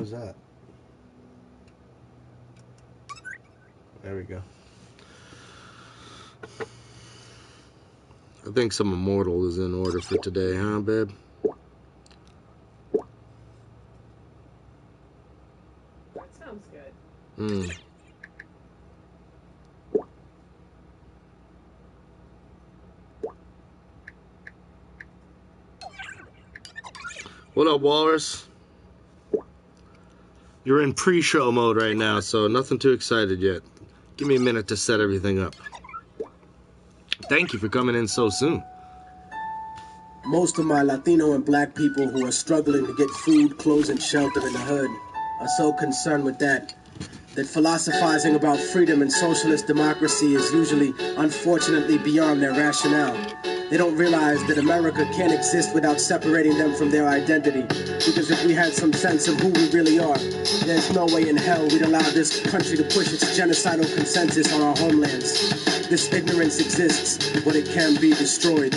is that? There we go. I think some Immortal is in order for today, huh, babe? That sounds good. What up, Walrus? You're in pre-show mode right now, so nothing too excited yet. Give me a minute to set everything up. Thank you for coming in so soon. Most of my Latino and black people who are struggling to get food, clothes, and shelter in the hood are so concerned with that philosophizing about freedom and socialist democracy is usually, unfortunately, beyond their rationale. They don't realize that America can't exist without separating them from their identity. Because if we had some sense of who we really are, there's no way in hell we'd allow this country to push its genocidal consensus on our homelands. This ignorance exists, but it can be destroyed.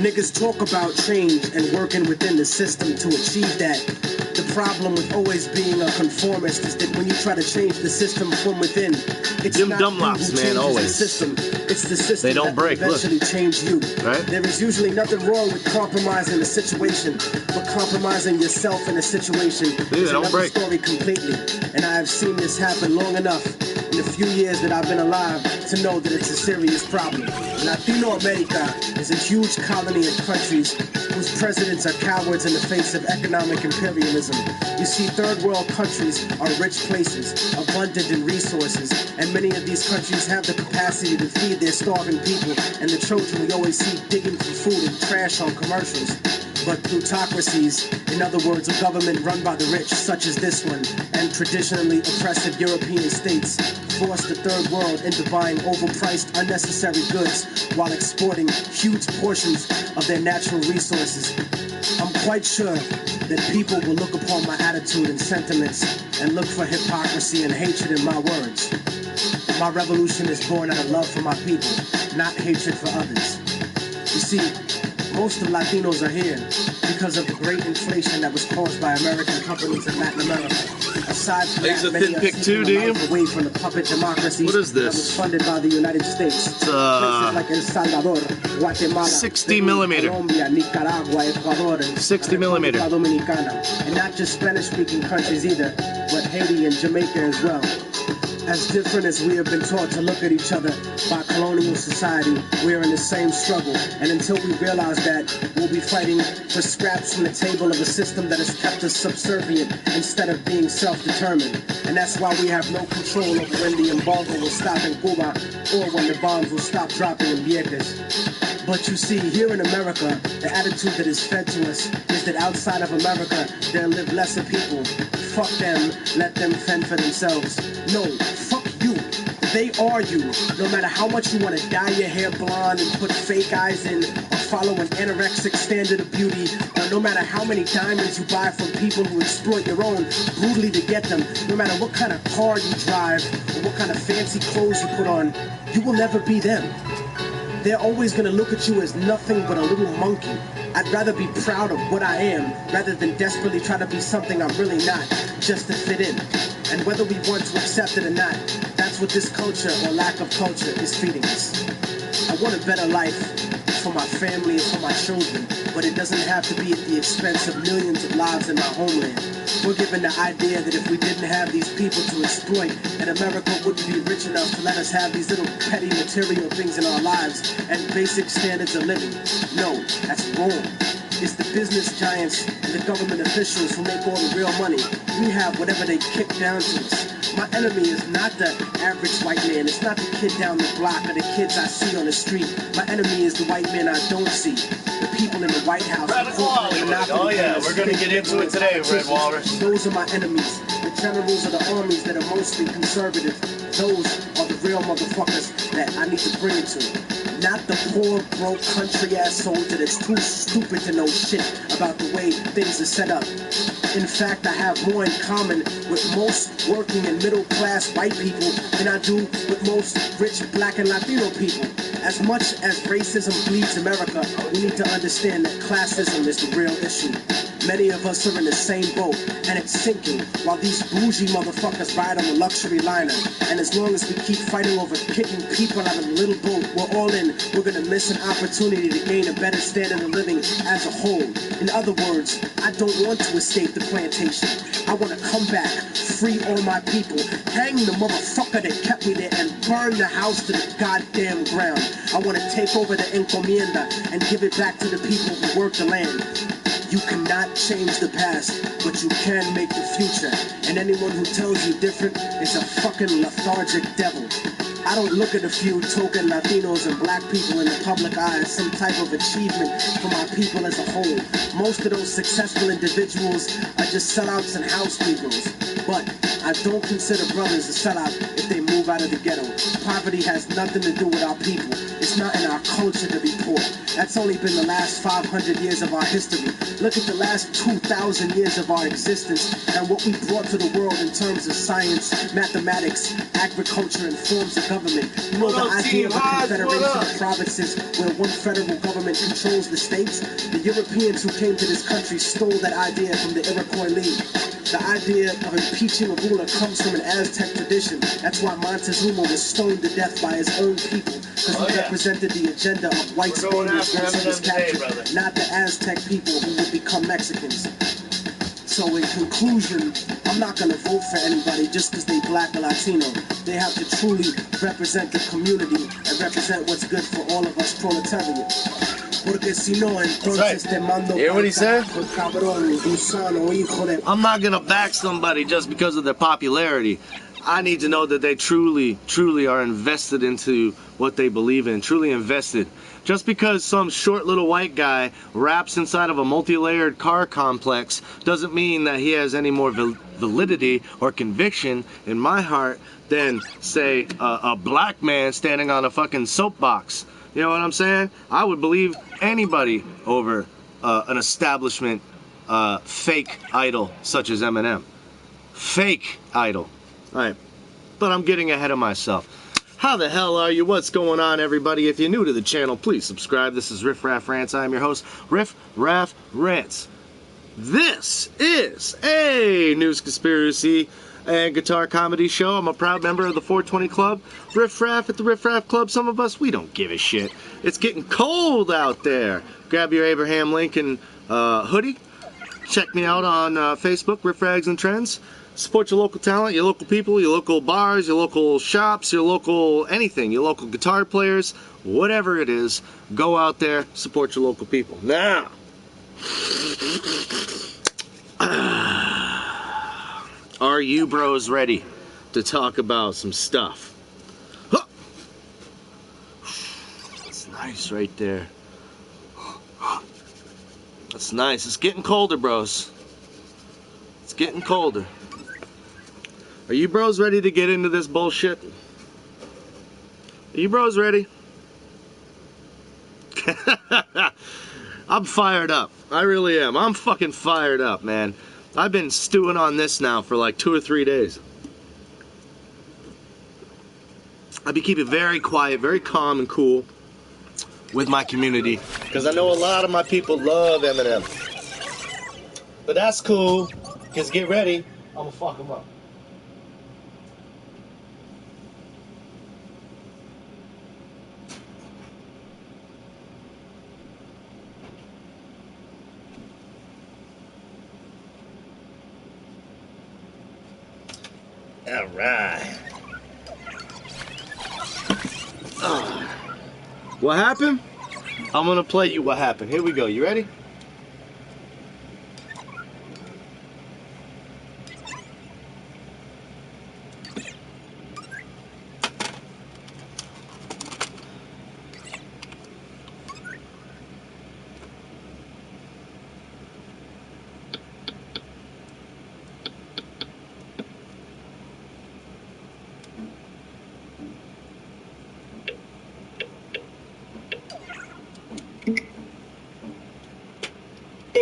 Niggas talk about change and working within the system to achieve that. The problem with always being a conformist is that when you try to change the system from within, it's Jim not Dunlop's, you who man, changes always. the system. It's the system They don't that break, will eventually change you. Right? There is usually nothing wrong with compromising the situation, but compromising yourself in a situation is another story completely. And I have seen this happen long enough in the few years that I've been alive to know that it's a serious problem. Latino America is a huge colony of countries whose presidents are cowards in the face of economic imperialism. You see, third world countries are rich places, abundant in resources, and many of these countries have the capacity to feed their starving people and the children we always see digging for food and trash on commercials. But plutocracies, in other words, a government run by the rich, such as this one, and traditionally oppressive European states, force the third world into buying overpriced, unnecessary goods while exporting huge portions of their natural resources. I'm quite sure that people will look upon my attitude and sentiments and look for hypocrisy and hatred in my words. My revolution is born out of love for my people, not hatred for others. You see, most of Latinos are here because of the great inflation that was caused by American companies in Latin America. Aside from that, many are seeking a life away from the puppet democracy that was funded by the United States. Places like El Salvador, Guatemala, 60 millimeter. Colombia, Nicaragua, Ecuador, and 60 millimeter. Dominicana. And not just Spanish-speaking countries either, but Haiti and Jamaica as well. As different as we have been taught to look at each other by colonial society, we are in the same struggle. And until we realize that, we'll be fighting for scraps from the table of a system that has kept us subservient instead of being self-determined. And that's why we have no control over when the embargo will stop in Cuba or when the bombs will stop dropping in Vieques. But you see, here in America, the attitude that is fed to us is that outside of America, there live lesser people. Fuck them, let them fend for themselves. No, fuck you. They are you. No matter how much you want to dye your hair blonde and put fake eyes in, or follow an anorexic standard of beauty, or no matter how many diamonds you buy from people who exploit your own brutally to get them, no matter what kind of car you drive, or what kind of fancy clothes you put on, you will never be them. They're always going to look at you as nothing but a little monkey. I'd rather be proud of what I am rather than desperately try to be something I'm really not, just to fit in. And whether we want to accept it or not, that's what this culture or lack of culture is feeding us. I want a better life for my family and for my children, but it doesn't have to be at the expense of millions of lives in my homeland. We're given the idea that if we didn't have these people to exploit, that America wouldn't be rich enough to let us have these little petty material things in our lives and basic standards of living. No, that's wrong. It's the business giants and the government officials who make all the real money. We have whatever they kick down to us. My enemy is not the average white man. It's not the kid down the block or the kids I see on the street. My enemy is the white man I don't see. The people in the White House. Oh yeah, we're going to get into it today, Red Walrus. Those are my enemies. The generals of the armies that are mostly conservative. Those are the real motherfuckers that I need to bring it to. Not the poor, broke, country-ass soldier that's too stupid to know shit about the way things are set up. In fact, I have more in common with most working and middle-class white people than I do with most rich black and Latino people. As much as racism bleeds America, we need to understand that classism is the real issue. Many of us are in the same boat, and it's sinking, while these bougie motherfuckers ride on the luxury liner. And as long as we keep fighting over kicking people out of the little boat we're all in, we're gonna miss an opportunity to gain a better standard of living as a whole. In other words, I don't want to escape the plantation. I want to come back, free all my people, hang the motherfucker that kept me there, and burn the house to the goddamn ground. I want to take over the encomienda and give it back to the people who work the land. You cannot change the past, but you can make the future. And anyone who tells you different is a fucking lethargic devil. I don't look at a few token Latinos and black people in the public eye as some type of achievement for my people as a whole. Most of those successful individuals are just sellouts and house Negroes. But I don't consider brothers a sellout if they move out of the ghetto. Poverty has nothing to do with our people. It's not in our culture to be poor. That's only been the last 500 years of our history. Look at the last 2,000 years of our existence and what we brought to the world in terms of science, mathematics, agriculture, and forms of government. You know the idea of a confederation of provinces where one federal government controls the states? The Europeans who came to this country stole that idea from the Iroquois League. The idea of impeaching a ruler comes from an Aztec tradition. That's why Montezuma was stoned to death by his own people, because he represented the agenda of white Spaniards once he was captured, not the Aztec people who would become Mexicans. So in conclusion, I'm not going to vote for anybody just because they black or Latino. They have to truly represent the community and represent what's good for all of us proletariat. Porque si no, entonces te mando. Hear what he said? Cabrón, gusano, hijo de... I'm not gonna back somebody just because of their popularity. I need to know that they truly are invested into what they believe in, truly invested. Just because some short little white guy raps inside of a multi-layered car complex doesn't mean that he has any more validity or conviction in my heart than, say, a black man standing on a fucking soapbox. You know what I'm saying? I would believe anybody over an establishment fake idol such as Eminem. Fake idol. Alright, but I'm getting ahead of myself. How the hell are you? What's going on, everybody? If you're new to the channel, please subscribe. This is Riff Raff Rants. I'm your host, Riff Raff Rants. This is a news, conspiracy, and guitar comedy show. I'm a proud member of the 420 Club. Riff Raff at the Riff Raff Club. Some of us, we don't give a shit. It's getting cold out there. Grab your Abraham Lincoln hoodie. Check me out on Facebook, Riff Rags and Trends. Support your local talent, your local people, your local bars, your local shops, your local anything, your local guitar players, whatever it is. Go out there, support your local people. Now, are you bros ready to talk about some stuff? Huh. That's nice right there. That's nice. It's getting colder, bros. It's getting colder. Are you bros ready to get into this bullshit? Are you bros ready? I'm fired up. I really am. I'm fucking fired up, man. I've been stewing on this now for like 2 or 3 days. I've been keeping very quiet, very calm and cool with my community, because I know a lot of my people love Eminem. But that's cool, because get ready, I'm gonna fuck them up. All right. What happened? I'm gonna play you what happened. Here we go. You ready?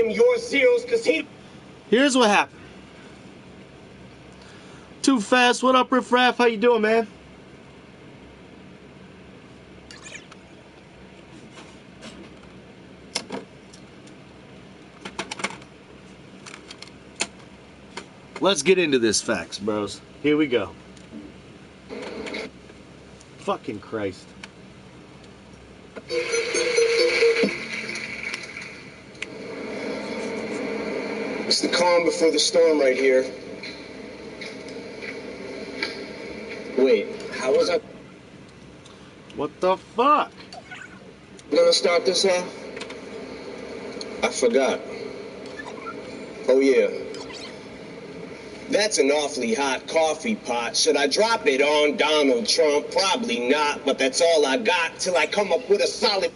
Your zeros, cause he... Here's what happened. Too fast. What up, Riff Raff? How you doing, man? Let's get into this facts, bros. Here we go. Fucking Christ. It's the calm before the storm right here. Wait, how was I What the fuck? gonna start this off? I forgot. Oh yeah. That's an awfully hot coffee pot. Should I drop it on Donald Trump? Probably not, but that's all I got till I come up with a solid...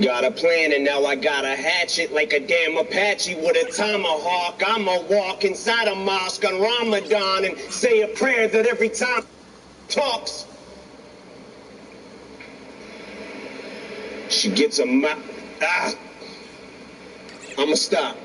Got a plan and now I got a hatchet like a damn Apache with a tomahawk. I'ma walk inside a mosque on Ramadan and say a prayer that every time talks, she gets a I'ma stop.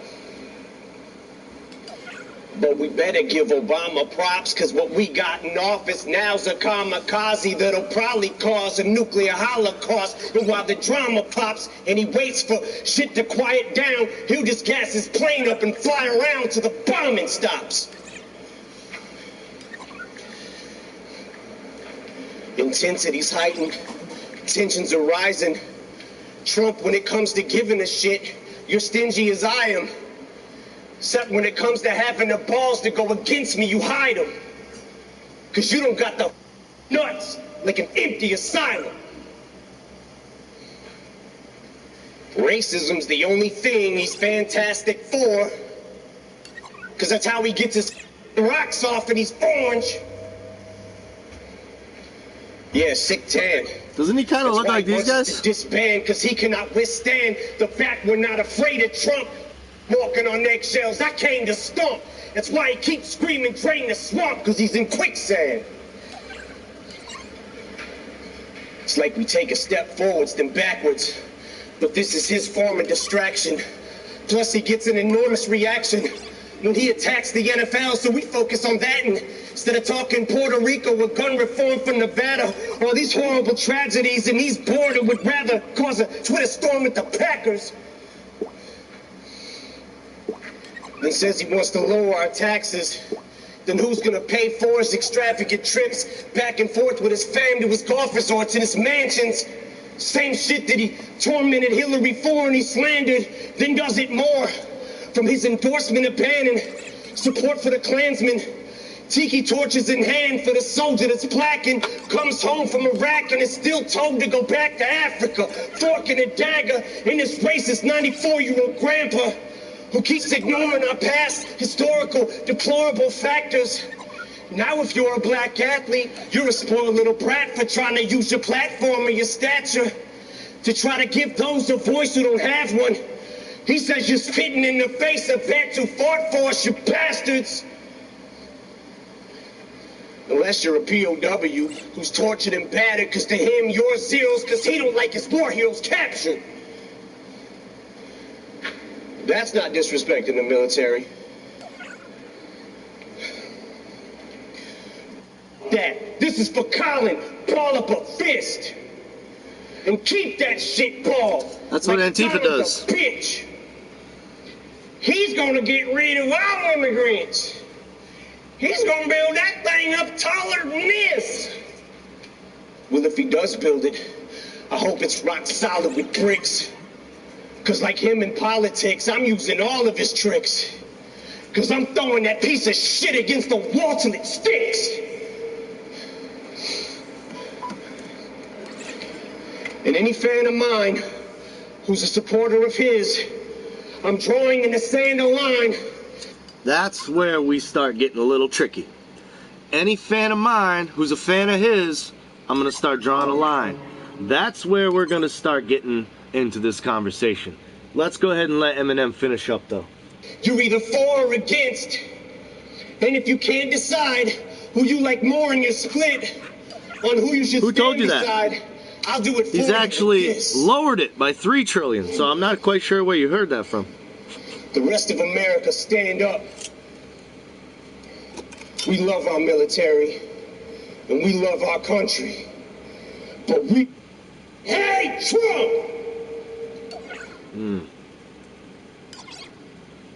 But we better give Obama props, cause what we got in office now's a kamikaze that'll probably cause a nuclear holocaust. And while the drama pops and he waits for shit to quiet down, he'll just gas his plane up and fly around till the bombing stops. Intensity's heightened, tensions are rising. Trump, when it comes to giving a shit, you're stingy as I am. Except when it comes to having the balls to go against me, you hide them. Cause you don't got the nuts like an empty asylum. Racism's the only thing he's fantastic for. Cause that's how he gets his rocks off and he's orange. Yeah, sick tan. Doesn't he kind of look like these guys? To disband cause he cannot withstand the fact we're not afraid of Trump. Walking on eggshells, I came to stomp. That's why he keeps screaming, drain the swamp, cause he's in quicksand. It's like we take a step forwards, then backwards. But this is his form of distraction. Plus he gets an enormous reaction when he attacks the NFL, so we focus on that instead of talking Puerto Rico with gun reform from Nevada, or these horrible tragedies, and he's bored and would rather cause a Twitter storm with the Packers. Then says he wants to lower our taxes. Then who's gonna pay for his extravagant trips back and forth with his fam to his golf resorts and his mansions? Same shit that he tormented Hillary for and he slandered, then does it more. From his endorsement of banning support for the Klansmen, tiki torches in hand for the soldier that's blackened, comes home from Iraq and is still told to go back to Africa, fork and a dagger in his racist 94-year-old grandpa, who keeps ignoring our past historical deplorable factors. Now if you're a black athlete, you're a spoiled little brat for trying to use your platform or your stature to try to give those a voice who don't have one. He says you're spitting in the face of vets who fought for us, you bastards. Unless you're a POW who's tortured and battered, cause to him you're zeros cause he don't like his war heroes captured. That's not disrespecting the military. This is for Colin. Ball up a fist. And keep that shit balled. That's what Antifa does. Bitch. He's gonna get rid of all immigrants. He's gonna build that thing up taller than this. Well, if he does build it, I hope it's rock solid with bricks. Cause like him in politics, I'm using all of his tricks. Cause I'm throwing that piece of shit against the wall till it sticks. And any fan of mine who's a supporter of his, I'm drawing in the sand a line. That's where we start getting a little tricky. Any fan of mine who's a fan of his, I'm gonna start drawing a line. That's where we're gonna start getting into this conversation. Let's go ahead and let Eminem finish up though. You're either for or against. And if you can't decide who you like more and you're split on who you should Who told you beside, that? I'll do it for you. He's actually This. lowered it by 3 trillion, so I'm not quite sure where you heard that from. The rest of America, stand up. We love our military and we love our country. But we hate Trump!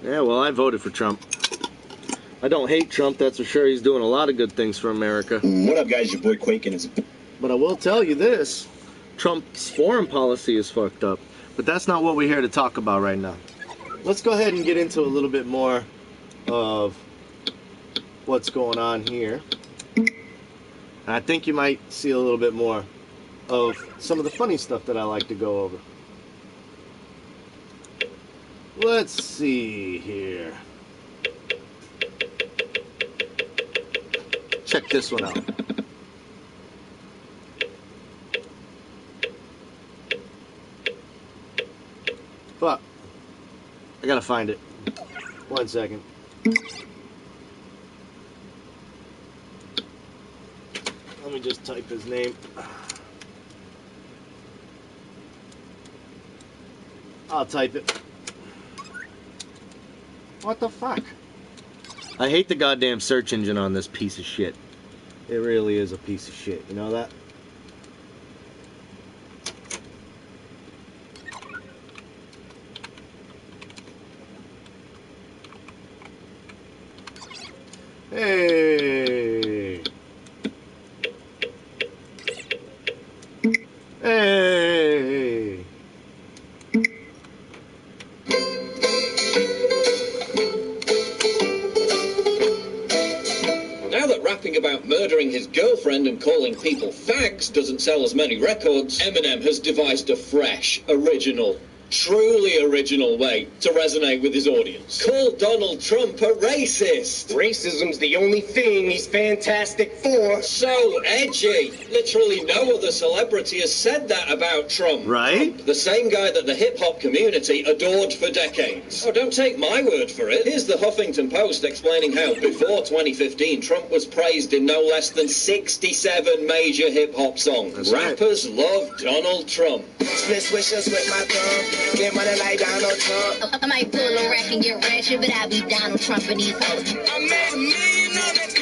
Yeah, well, I voted for Trump. I don't hate Trump, that's for sure. He's doing a lot of good things for America. What up, guys? Your boy Quakin is... But I will tell you this. Trump's foreign policy is fucked up. But that's not what we're here to talk about right now. Let's go ahead and get into a little bit more of what's going on here. And I think you might see a little bit more of some of the funny stuff that I like to go over. Let's see here. Check this one out. Fuck. I gotta find it. 1 second. Let me just type his name. I'll type it. What the fuck? I hate the goddamn search engine on this piece of shit. It really is a piece of shit, you know that? Hey! Hey! Now that rapping about murdering his girlfriend and calling people fags doesn't sell as many records, Eminem has devised a fresh, original, truly original way to resonate with his audience. Call Donald Trump a racist. Racism's the only thing he's fantastic for. So edgy. Literally no other celebrity has said that about Trump. Right? The same guy that the hip-hop community adored for decades. Oh, don't take my word for it. Here's the Huffington Post explaining how, before 2015, Trump was praised in no less than 67 major hip-hop songs. That's right. Rappers love Donald Trump. Split swishers with my thumb. Get money like Donald Trump. I might pull a rack and get ratchet, but I be Donald Trump in these hoes. I made $1 million on that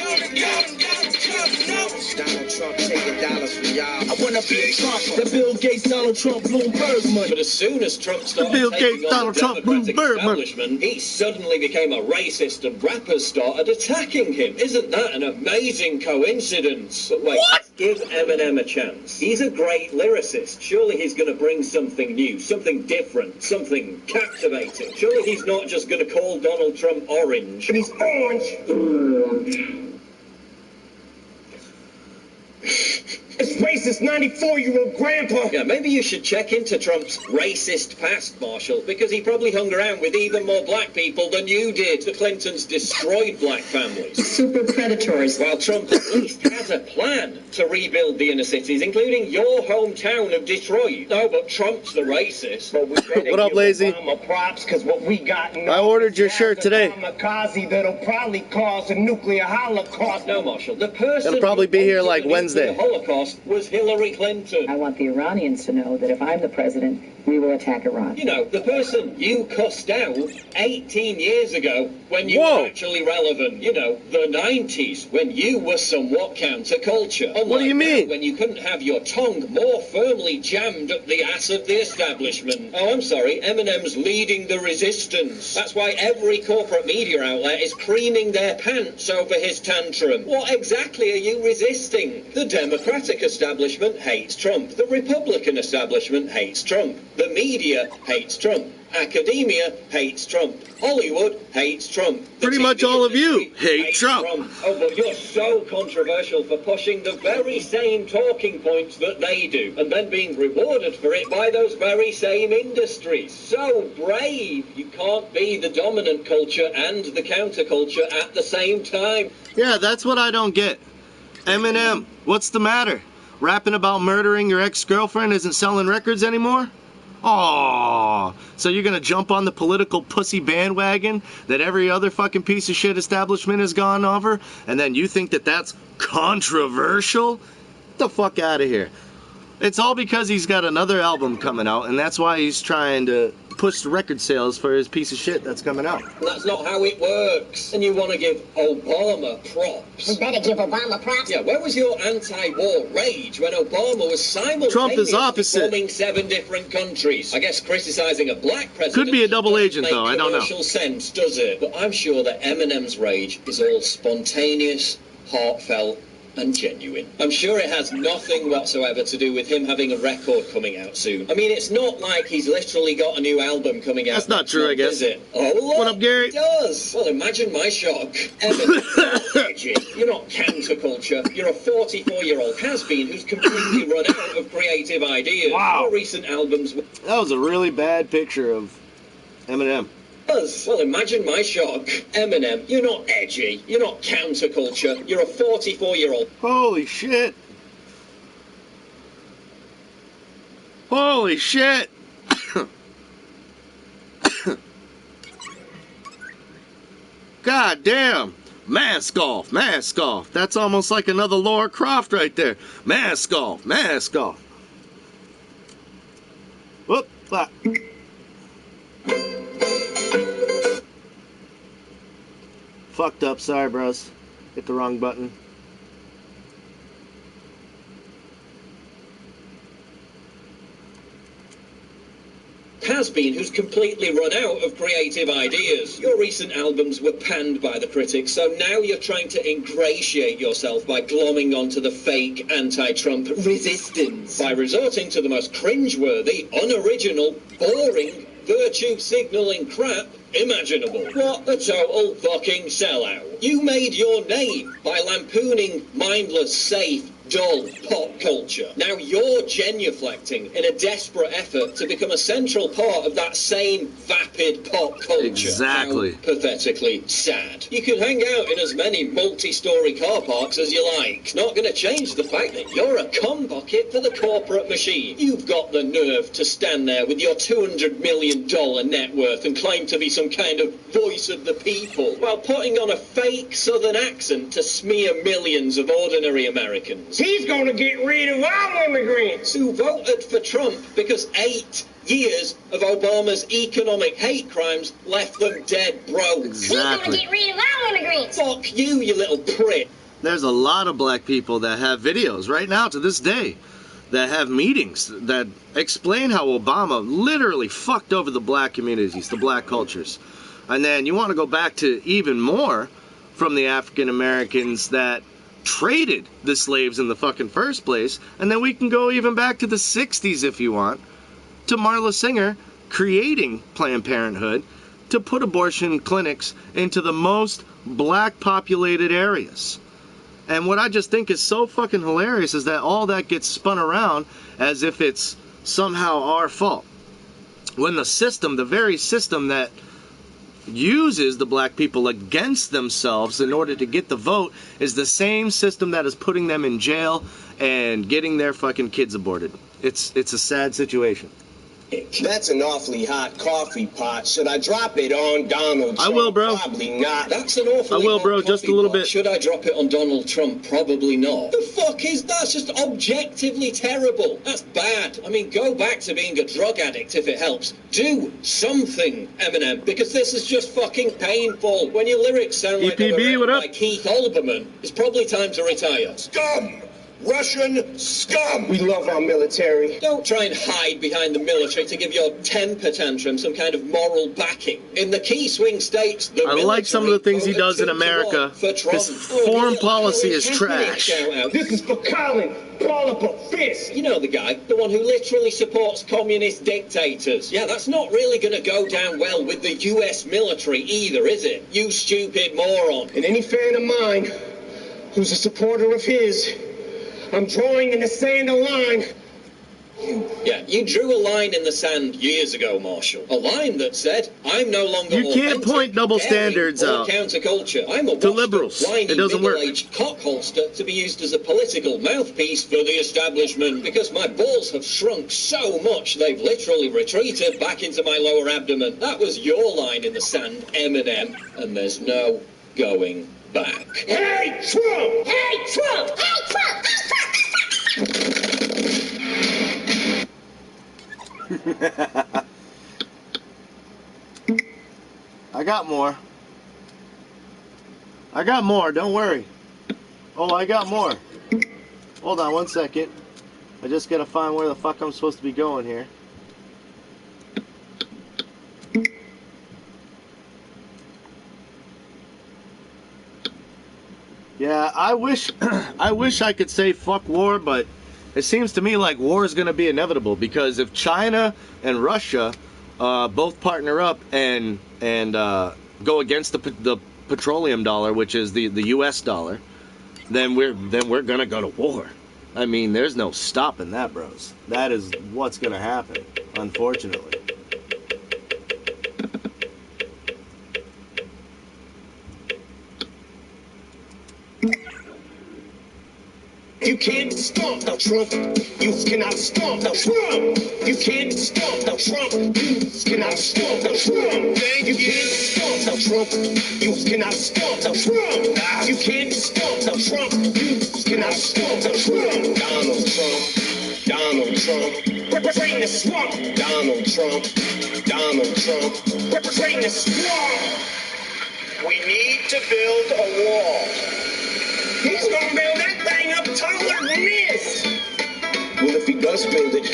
Donald Trump taking dollars from y'all. I wanna be a Trump. The Bill Gates, Donald Trump, Bloomberg money. But as soon as Trump started Bill taking Gates, on Donald the Trump, Democratic Bloomberg money. establishment, he suddenly became a racist and rappers started attacking him. Isn't that an amazing coincidence? But wait, What? Give Eminem a chance. He's a great lyricist. Surely he's going to bring something new, something different, something captivating. Surely he's not just going to call Donald Trump orange. But he's orange. It's racist 94-year-old grandpa. Yeah, maybe you should check into Trump's racist past, Marshall, because he probably hung around with even more black people than you did. The Clintons destroyed black families. Super predators. While Trump at least has a plan to rebuild the inner cities, including your hometown of Detroit. No, but Trump's the racist. But we better What up, give Lazy? Obama props, because what we got I ordered your shirt today. Kamikaze that'll probably cause a nuclear holocaust. No, Marshall, the person It'll probably who be here wanted like a nuclear Wednesday. Holocaust was Hillary Clinton. I want the Iranians to know that if I'm the president, we will attack Iran. You know, the person you cussed out 18 years ago when you Whoa. were actually relevant. You know, the 90s when you were somewhat counterculture. Unlike What do you mean? now, when you couldn't have your tongue more firmly jammed up the ass of the establishment. Oh, I'm sorry, Eminem's leading the resistance. That's why every corporate media outlet is creaming their pants over his tantrum. What exactly are you resisting? The Democratic establishment hates Trump. The Republican establishment hates Trump. The media hates Trump. Academia hates Trump. Hollywood hates Trump. The Pretty TV much all of you industry hate hates Trump. Oh, but you're so controversial for pushing the very same talking points that they do, and then being rewarded for it by those very same industries. So brave. You can't be the dominant culture and the counterculture at the same time. Yeah, that's what I don't get. Eminem, what's the matter? Rapping about murdering your ex-girlfriend isn't selling records anymore? Aww. So you're gonna jump on the political pussy bandwagon that every other fucking piece of shit establishment has gone over, and then you think that that's controversial? Get the fuck out of here. It's all because he's got another album coming out, and that's why he's trying to push the record sales for his piece of shit that's coming out. That's not how it works. And you want to give Obama props. You better give Obama props. Yeah, where was your anti-war rage when Obama was simultaneously Trump is opposite. bombing 7 different countries? I guess criticizing a black president Could be a double agent, doesn't though. make I don't know. commercial sense, does it? But I'm sure that Eminem's rage is all spontaneous, heartfelt, and genuine. I'm sure it has nothing whatsoever to do with him having a record coming out soon. I mean, it's not like he's literally got a new album coming out. That's not true, I guess. Is it? Oh, look, What up, Gary? It does. Well, imagine my shock. Eminem, you're not counterculture. You're a 44-year-old has-been who's completely run out of creative ideas. Wow. Your recent albums... That was a really bad picture of Eminem. Well, imagine my shock. Eminem, you're not edgy. You're not counterculture. You're a 44-year-old. Holy shit. Holy shit. God damn. Mask off. Mask off. That's almost like another Laura Croft right there. Mask off. Mask off. Whoop. Ah. Fucked up, sorry bros. Hit the wrong button. Has-been who's completely run out of creative ideas. Your recent albums were panned by the critics, so now you're trying to ingratiate yourself by glomming onto the fake anti-Trump resistance by resorting to the most cringeworthy, unoriginal, boring, virtue-signalling crap imaginable. What a total fucking sellout. You made your name by lampooning mindless, safe, dull pop culture. Now you're genuflecting in a desperate effort to become a central part of that same vapid pop culture. Exactly. How pathetically sad. You can hang out in as many multi-story car parks as you like. Not going to change the fact that you're a cum bucket for the corporate machine. You've got the nerve to stand there with your $200 million net worth and claim to be some kind of voice of the people while putting on a fake southern accent to smear millions of ordinary Americans. He's gonna get rid of all immigrants who voted for Trump because 8 years of Obama's economic hate crimes left them dead broke. Exactly. He's gonna get rid of all immigrants. Fuck you, you little prick. There's a lot of black people that have videos right now to this day that have meetings that explain how Obama literally fucked over the black communities, the black cultures. And then you want to go back to even more from the African Americans that traded the slaves in the fucking first place, and then we can go even back to the 60s if you want, to Marla Singer creating Planned Parenthood to put abortion clinics into the most black populated areas. And what I just think is so fucking hilarious is that all that gets spun around as if it's somehow our fault, when the system, the very system that uses the black people against themselves in order to get the vote, is the same system that is putting them in jail and getting their fucking kids aborted. It's a sad situation. That's an awfully hot coffee pot. Should I drop it on Donald Trump? I will, bro. Probably not. That's an awfully I will, bro, hot just a coffee little pot. bit. Should I drop it on Donald Trump? Probably not. The fuck is that? It's just objectively terrible. That's bad. I mean, go back to being a drug addict if it helps. Do something, Eminem, because this is just fucking painful. When your lyrics sound like they were EPB, what written up? by Keith Olbermann, it's probably time to retire. Scum! Russian scum! We love our military. Don't try and hide behind the military to give your temper tantrum some kind of moral backing. In the key swing states, the I like some of the things he does in America. His foreign policy is trash. This is for Colin. Ball up a fist. You know the guy, the one who literally supports communist dictators. Yeah, that's not really going to go down well with the US military either, is it? You stupid moron. And any fan of mine who's a supporter of his, I'm drawing in the sand a line. Yeah, you drew a line in the sand years ago, Marshall. A line that said, I'm no longer You can't authentic, point double daring, standards or out counterculture. I'm a to liberals. whiny, It doesn't work. middle-aged cockholster to be used as a political mouthpiece for the establishment because my balls have shrunk so much they've literally retreated back into my lower abdomen. That was your line in the sand, Eminem, and there's no going back. Hey, Trump! Hey, Trump! Hey, Trump! Hey, Trump! I got more. I got more, don't worry. Oh, I got more. Hold on one second. I just gotta find where the fuck I'm supposed to be going here. Yeah, I wish I could say fuck war, but it seems to me like war is gonna be inevitable, because if China and Russia both partner up and go against the petroleum dollar, which is the U.S. dollar, then we're gonna go to war. I mean, there's no stopping that, bros. That is what's gonna happen, unfortunately. You can't stomp the Trump. You cannot stomp the Trump. You can't stomp the Trump. You cannot stomp the Trump. You can't stomp the Trump. You cannot stomp the Trump. You can't stomp the Trump. You cannot stomp the Trump. Donald Trump. Donald Trump. Representing the swamp. Donald Trump. Donald Trump. Representing the swamp. We need to build a wall. He's gonna build that thing up taller than this. Well, if he does build it,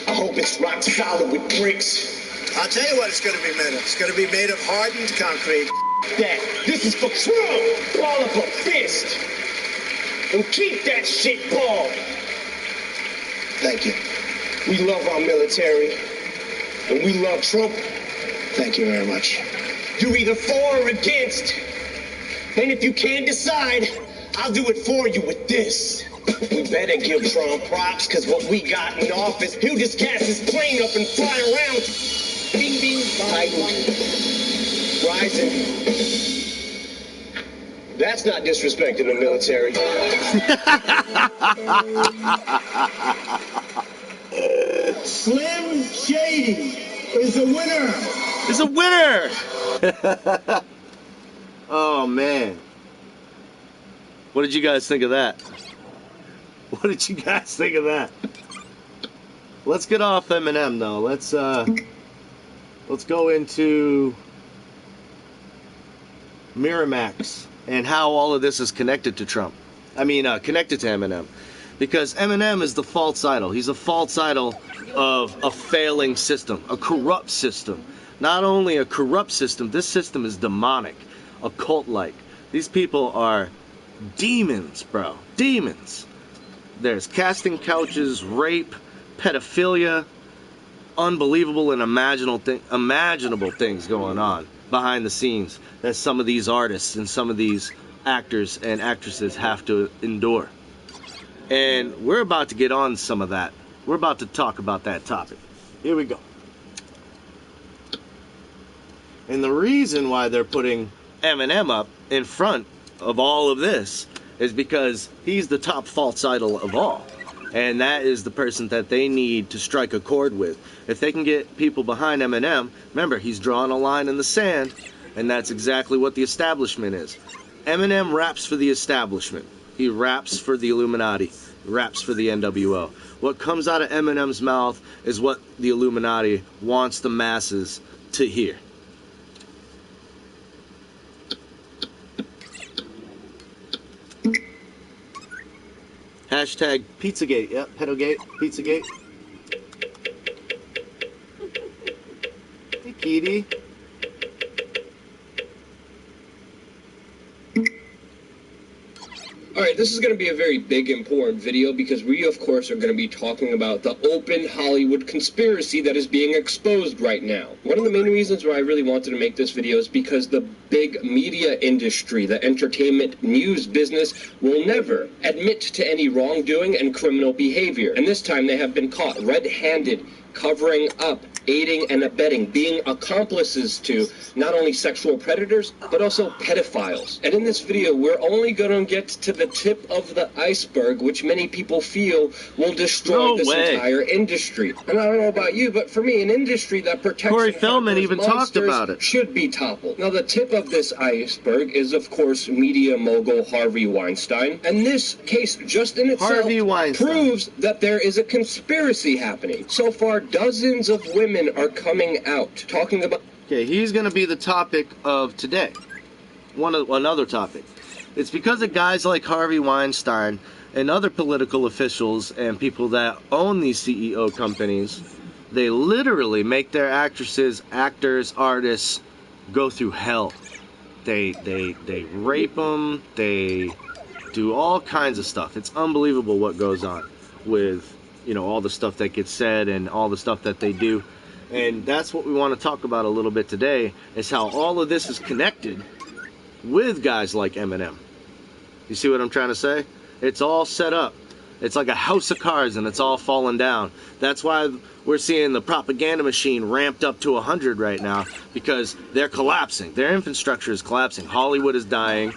I hope it's rock solid with bricks. I'll tell you what it's going to be made of. It's going to be made of hardened concrete. That. This is for Trump. Ball up a fist. And keep that shit balled. Thank you. We love our military. And we love Trump. Thank you very much. You're either for or against. And if you can't decide, I'll do it for you with this. We better give Trump props, because what we got in office, he'll just gas his plane up and fly around. Bing, bing, Biden. Rising. That's not disrespecting the military. Slim Shady is a winner. Is a winner. Oh man. What did you guys think of that? What did you guys think of that? Let's get off Eminem though. Let's go into Miramax and how all of this is connected to Trump. I mean, connected to Eminem. Because Eminem is the false idol. He's a false idol of a failing system, a corrupt system. Not only a corrupt system, this system is demonic, occult-like. These people are demons, bro. Demons. There's casting couches, rape, pedophilia, unbelievable and imaginable things going on behind the scenes that some of these artists and some of these actors and actresses have to endure. And we're about to get on some of that. We're about to talk about that topic. Here we go. And the reason why they're putting Eminem up in front of all of this is because he's the top false idol of all. And that is the person that they need to strike a chord with. If they can get people behind Eminem, remember, he's drawing a line in the sand, and that's exactly what the establishment is. Eminem raps for the establishment. He raps for the Illuminati. He raps for the NWO. What comes out of Eminem's mouth is what the Illuminati wants the masses to hear. Hashtag Pizzagate. Yep, Pedogate, Pizzagate. Hey, Kitty. Alright, this is going to be a very big, important video because we, of course, are going to be talking about the open Hollywood conspiracy that is being exposed right now. One of the main reasons why I really wanted to make this video is because the big media industry, the entertainment news business, will never admit to any wrongdoing and criminal behavior. And this time they have been caught red-handed, covering up, aiding and abetting, being accomplices to not only sexual predators, but also pedophiles. And in this video, we're only going to get to the tip of the iceberg, which many people feel will destroy this entire industry. And I don't know about you, but for me, an industry that protects Corey Feldman even talked about it. Should be toppled. Now, the tip of this iceberg is, of course, media mogul Harvey Weinstein. And this case just in itself proves that there is a conspiracy happening. So far, dozens of women are coming out talking about Okay, he's going to be the topic of today. Another topic. It's because of guys like Harvey Weinstein and other political officials and people that own these CEO companies. They literally make their actresses, actors, artists go through hell. They rape them. They do all kinds of stuff. It's unbelievable what goes on with, all the stuff that gets said and all the stuff that they do. And that's what we want to talk about a little bit today, is how all of this is connected with guys like Eminem. You see what I'm trying to say? It's all set up. It's like a house of cards and it's all falling down. That's why we're seeing the propaganda machine ramped up to 100 right now, because they're collapsing. Their infrastructure is collapsing. Hollywood is dying.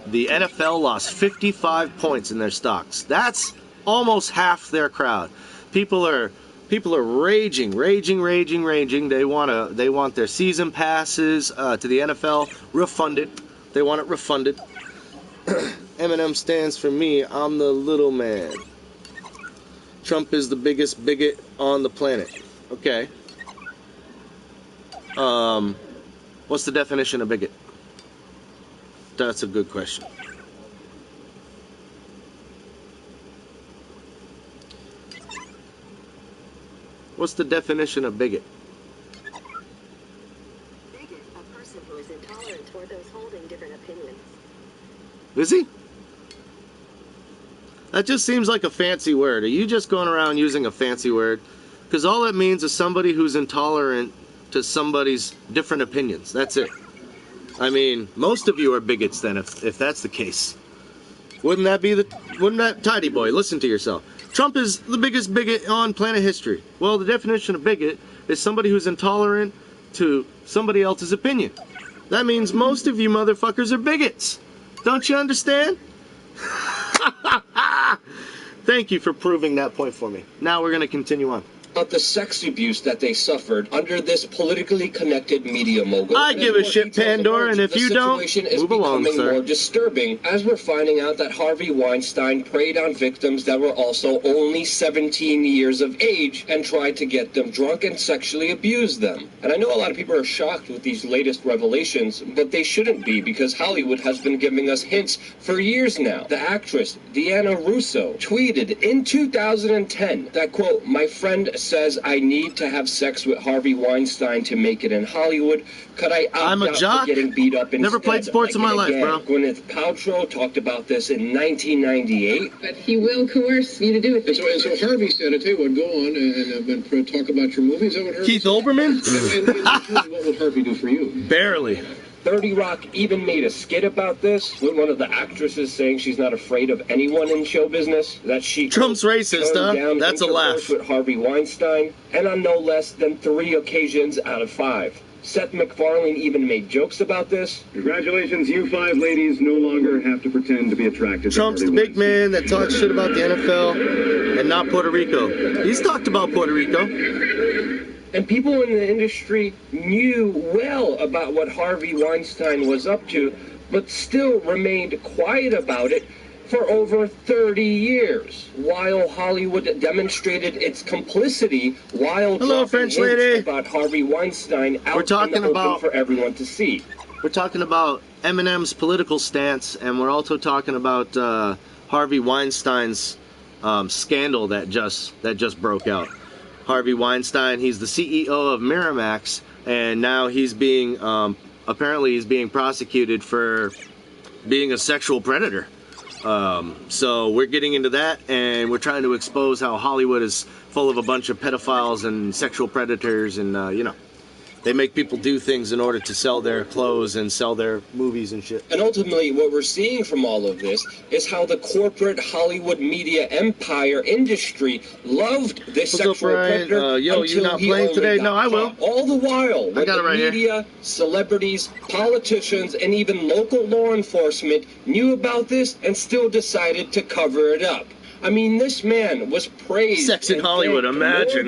The NFL lost 55 points in their stocks. That's almost half their crowd. People are raging. They want their season passes to the NFL refunded. They want it refunded. Eminem stands for me. I'm the little man. Trump is the biggest bigot on the planet. Okay. What's the definition of bigot? That's a good question. What's the definition of bigot? Bigot, a person who is intolerant toward those holding different opinions. Is he? That just seems like a fancy word. Are you just going around using a fancy word? Because all it means is somebody who's intolerant to somebody's different opinions. That's it. I mean, most of you are bigots then, if that's the case. Wouldn't that, Tidy Boy, listen to yourself. Trump is the biggest bigot on planet history. Well, the definition of bigot is somebody who's intolerant to somebody else's opinion. That means most of you motherfuckers are bigots. Don't you understand? Thank you for proving that point for me. Now we're going to continue on. About the sex abuse that they suffered under this politically connected media mogul. I give a shit, Pandora, and if you don't, move along, sir. The situation is becoming more disturbing as we're finding out that Harvey Weinstein preyed on victims that were also only 17 years of age and tried to get them drunk and sexually abuse them. And I know a lot of people are shocked with these latest revelations, but they shouldn't be, because Hollywood has been giving us hints for years now. The actress Deanna Russo tweeted in 2010 that, quote, "My friend says I need to have sex with Harvey Weinstein to make it in Hollywood. Could I opt out for getting beat up instead?" Never played sports in my life, bro. Gwyneth Paltrow talked about this in 1998. But he will coerce you to do it. And so Harvey said, I tell you what, go on and talk about your movies. Is that what Harvey Keith Olbermann? and what would Harvey do for you? Barely. 30 Rock even made a skit about this, with one of the actresses saying she's not afraid of anyone in show business, that she Trump's racist, huh? That's a laugh. With Harvey Weinstein, and on no less than 3 occasions out of 5. Seth MacFarlane even made jokes about this. Congratulations, you 5 ladies no longer have to pretend to be attracted Trump's to the big man that talks shit about the NFL and not Puerto Rico. He's talked about Puerto Rico. And people in the industry knew well about what Harvey Weinstein was up to, but still remained quiet about it for over 30 years, while Hollywood demonstrated its complicity while dropping hints about Harvey Weinstein out in the open for everyone to see. We're talking about Eminem's political stance, and we're also talking about Harvey Weinstein's scandal that just broke out. Harvey Weinstein, he's the CEO of Miramax, and now he's being apparently he's being prosecuted for being a sexual predator. So we're getting into that, and we're trying to expose how Hollywood is full of a bunch of pedophiles and sexual predators, and they make people do things in order to sell their clothes and sell their movies and shit. And ultimately, what we're seeing from all of this is how the corporate Hollywood media empire industry loved this sexual predator yo, you not playing today? No, I will. All the while, I got it right media, celebrities, politicians, and even local law enforcement knew about this and still decided to cover it up. I mean, this man was praised. Sex in Hollywood, imagine.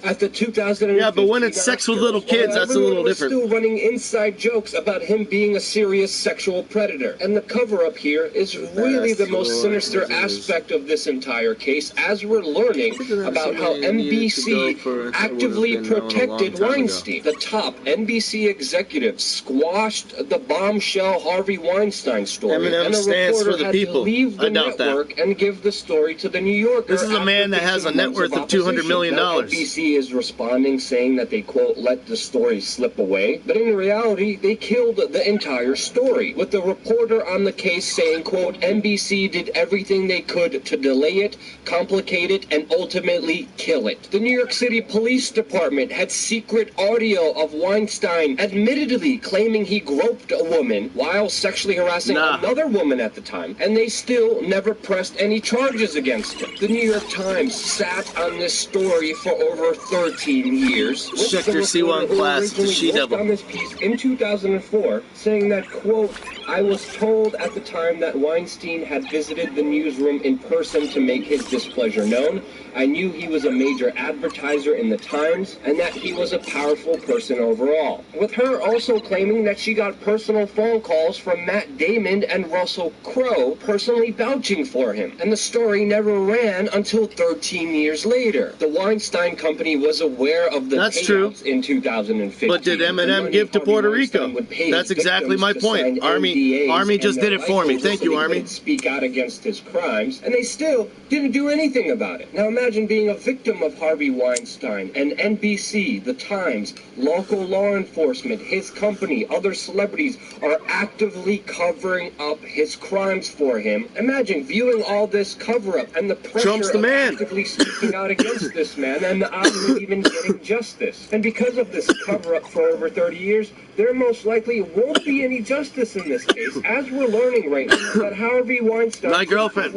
At the 2015 yeah, but when it's sex with little kids, that's a little different. Still running inside jokes about him being a serious sexual predator. And the cover-up here is really the most sinister aspect of this entire case, as we're learning about how NBC actively protected Weinstein. The top NBC executives squashed the bombshell Harvey Weinstein story. Eminem and a stands reporter for the had people. to leave the I doubt network and give the story to the New Yorker. This is a man that has a net worth of $200 million. Now, NBC is responding, saying that they, quote, let the story slip away. But in reality, they killed the entire story, with the reporter on the case saying, quote, NBC did everything they could to delay it, complicate it, and ultimately kill it. The New York City Police Department had secret audio of Weinstein admittedly claiming he groped a woman while sexually harassing another woman at the time, and they still never pressed any charges against him. The New York Times sat on this story for over 13 years. Check your C1 class, the She-Devil. On this piece in 2004, saying that, quote, I was told at the time that Weinstein had visited the newsroom in person to make his displeasure known. I knew he was a major advertiser in the Times and that he was a powerful person overall. With her also claiming that she got personal phone calls from Matt Damon and Russell Crowe personally vouching for him. And the story never ran until 13 years later. The Weinstein Company was aware of the payouts in 2015. But did Eminem give to Puerto Rico? That's exactly my point. Army just did it for me. Thank you, Army. Speak out against his crimes, and they still didn't do anything about it. Now imagine being a victim of Harvey Weinstein, and NBC, the Times, local law enforcement, his company, other celebrities are actively covering up his crimes for him. Imagine viewing all this cover-up and the pressure of actively speaking out against this man and the odds of even getting justice. And because of this cover-up for over 30 years, there most likely won't be any justice in this case, as we're learning right now that Harvey Weinstein... My girlfriend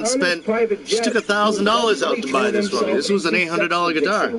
spent... She took $1,000 out to buy this for me. This was an $800 guitar.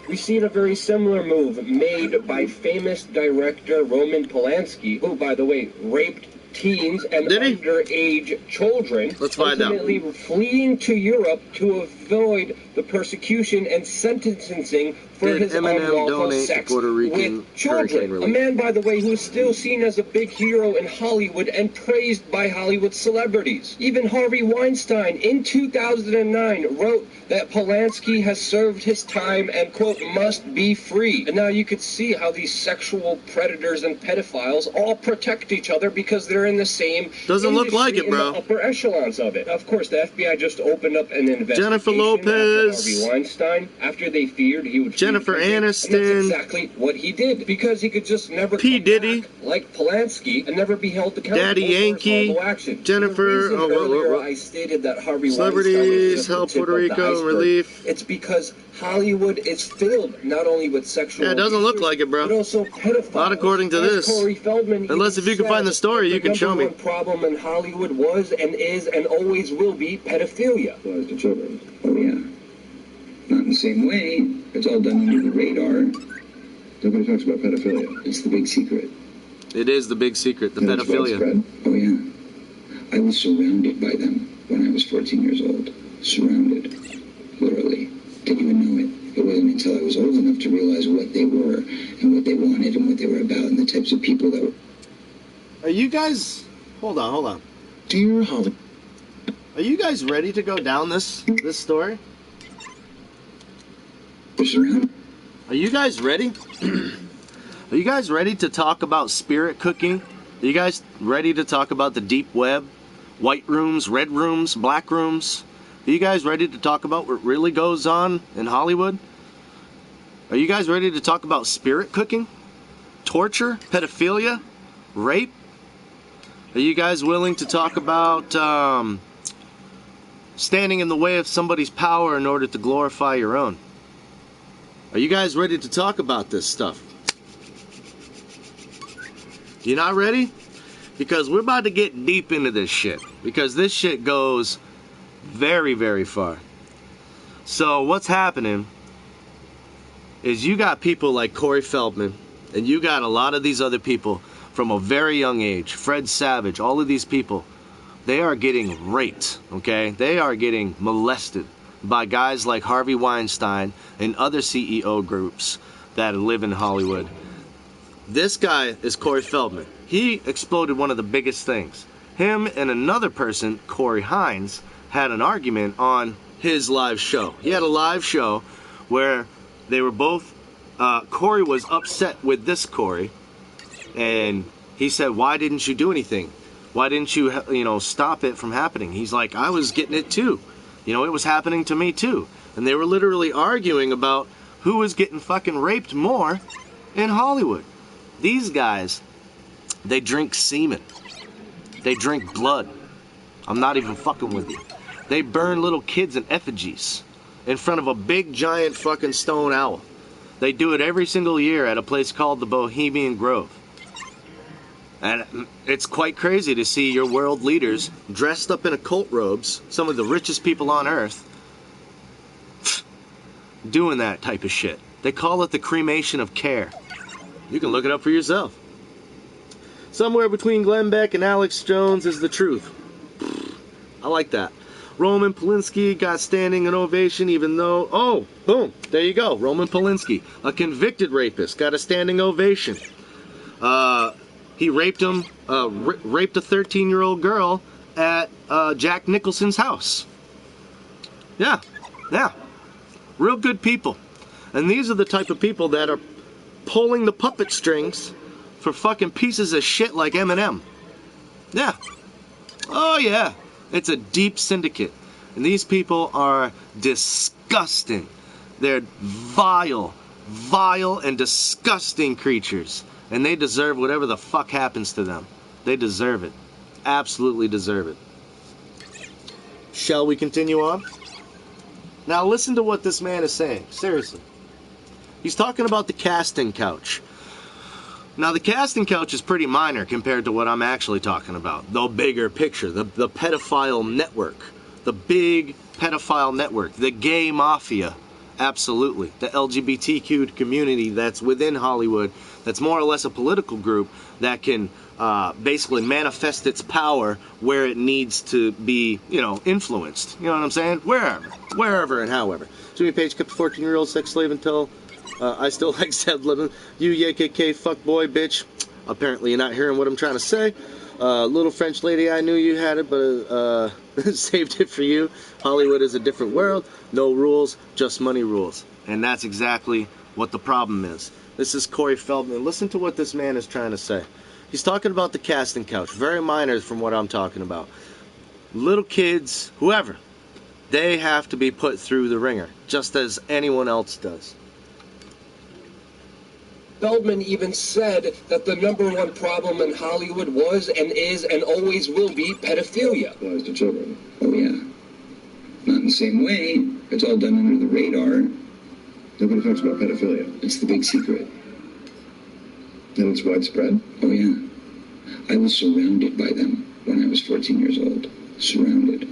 We've seen a very similar move made by famous director Roman Polanski, who, by the way, raped teens and underage children, ultimately fleeing to Europe to avoid the persecution and sentencing for his unlawful sex with children. A man, by the way, who is still seen as a big hero in Hollywood and praised by Hollywood celebrities. Even Harvey Weinstein, in 2009, wrote that Polanski has served his time and, quote, must be free. And now you could see how these sexual predators and pedophiles all protect each other because they're in the same Doesn't look like it, bro. In the upper echelons of it. Of course, the FBI just opened up an investigation Jennifer Lopez, Harvey Weinstein after they feared he would Jennifer Aniston. And that's exactly what he did, because he could just never P. Diddy, like Polanski, and never be held accountable Daddy Yankee, for his action. Jennifer. Earlier I stated that Harvey Celebrities help Puerto Rico relief. It's because Hollywood is filled not only with sexual it doesn't look like it, bro. but also pedophiles. Not according to this. Unless if you can find the story, you can show me. The problem in Hollywood was and is and always will be pedophilia. Applies to children. Oh yeah. Not in the same way. It's all done under the radar. Nobody talks about pedophilia. It's the big secret. It is the big secret, the pedophilia. Oh yeah. I was surrounded by them when I was 14 years old. Surrounded. Literally. Didn't even know it. It wasn't until I was old enough to realize what they were and what they wanted and what they were about and the types of people that were... Are you guys... Hold on. Dear Holly... Are you guys ready to go down this story? Are you guys ready? Are you guys ready to talk about spirit cooking? Are you guys ready to talk about the deep web? White rooms, red rooms, black rooms? Are you guys ready to talk about what really goes on in Hollywood? Are you guys ready to talk about spirit cooking? Torture? Pedophilia? Rape? Are you guys willing to talk about standing in the way of somebody's power in order to glorify your own? Are you guys ready to talk about this stuff? You not ready? Because we're about to get deep into this shit. Because this shit goes very, very far. So what's happening is you got people like Corey Feldman, and you got a lot of these other people from a very young age, Fred Savage, all of these people they are getting raped, okay? They are getting molested by guys like Harvey Weinstein and other CEO groups that live in Hollywood. This guy is Corey Feldman. He exploded one of the biggest things. Him and another person, Corey Hines, had an argument on his live show. He had a live show where they were both, Corey was upset with this Corey, and he said, why didn't you do anything? Why didn't you, stop it from happening? He's like, I was getting it too. It was happening to me too. And they were literally arguing about who was getting fucking raped more in Hollywood. These guys, they drink semen. They drink blood. I'm not even fucking with you. They burn little kids in effigies in front of a big giant fucking stone owl. They do it every single year at a place called the Bohemian Grove. And it's quite crazy to see your world leaders dressed up in occult robes, some of the richest people on earth, doing that type of shit. They call it the cremation of care. You can look it up for yourself. Somewhere between Glenn Beck and Alex Jones is the truth. I like that. Roman Polanski got standing ovation even though... Oh, boom, there you go. Roman Polanski, a convicted rapist, got a standing ovation. He raped raped a 13-year-old girl at Jack Nicholson's house. Yeah. Real good people. And these are the type of people that are pulling the puppet strings for fucking pieces of shit like Eminem. Yeah. Oh, yeah. It's a deep syndicate. And these people are disgusting. They're vile and disgusting creatures. And they deserve whatever the fuck happens to them. They deserve it. Absolutely deserve it. Shall we continue on? Now listen to what this man is saying. Seriously. He's talking about the casting couch. Now the casting couch is pretty minor compared to what I'm actually talking about. The bigger picture. The pedophile network. The big pedophile network. The gay mafia. Absolutely. The LGBTQ community that's within Hollywood, that's more or less a political group that can basically manifest its power where it needs to be, influenced. You know what I'm saying? Wherever and however. Jimmy Page kept a 14-year-old sex slave until I still like Seth Levin. You YKK fuckboy bitch. Apparently you're not hearing what I'm trying to say. Little French lady, I knew you had it, but saved it for you. Hollywood is a different world. No rules, just money rules. And that's exactly what the problem is. This is Corey Feldman. Listen to what this man is trying to say. He's talking about the casting couch. Very minor from what I'm talking about. Little kids, whoever, they have to be put through the ringer, just as anyone else does. Feldman even said that the #1 problem in Hollywood was and is and always will be pedophilia. Applies to children. Oh, yeah. Not in the same way. It's all done under the radar. Nobody talks about pedophilia. It's the big secret. And it's widespread? Oh, yeah. I was surrounded by them when I was 14 years old. Surrounded.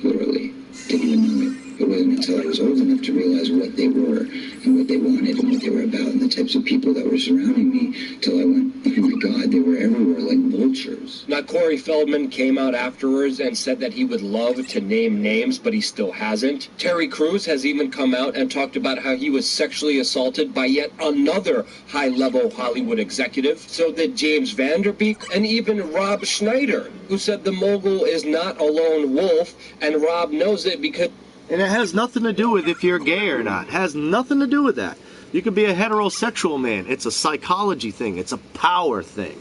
Literally. Didn't even know it. It wasn't until I was old enough to realize what they were and what they wanted and what they were about and the types of people that were surrounding me till I went, oh my God, they were everywhere like vultures. Now, Corey Feldman came out afterwards and said that he would love to name names, but he still hasn't. Terry Crews has even come out and talked about how he was sexually assaulted by yet another high-level Hollywood executive. So did James Vanderbeek and even Rob Schneider, who said the mogul is not a lone wolf, and Rob knows it because... And it has nothing to do with if you're gay or not. It has nothing to do with that. You could be a heterosexual man. It's a psychology thing. It's a power thing.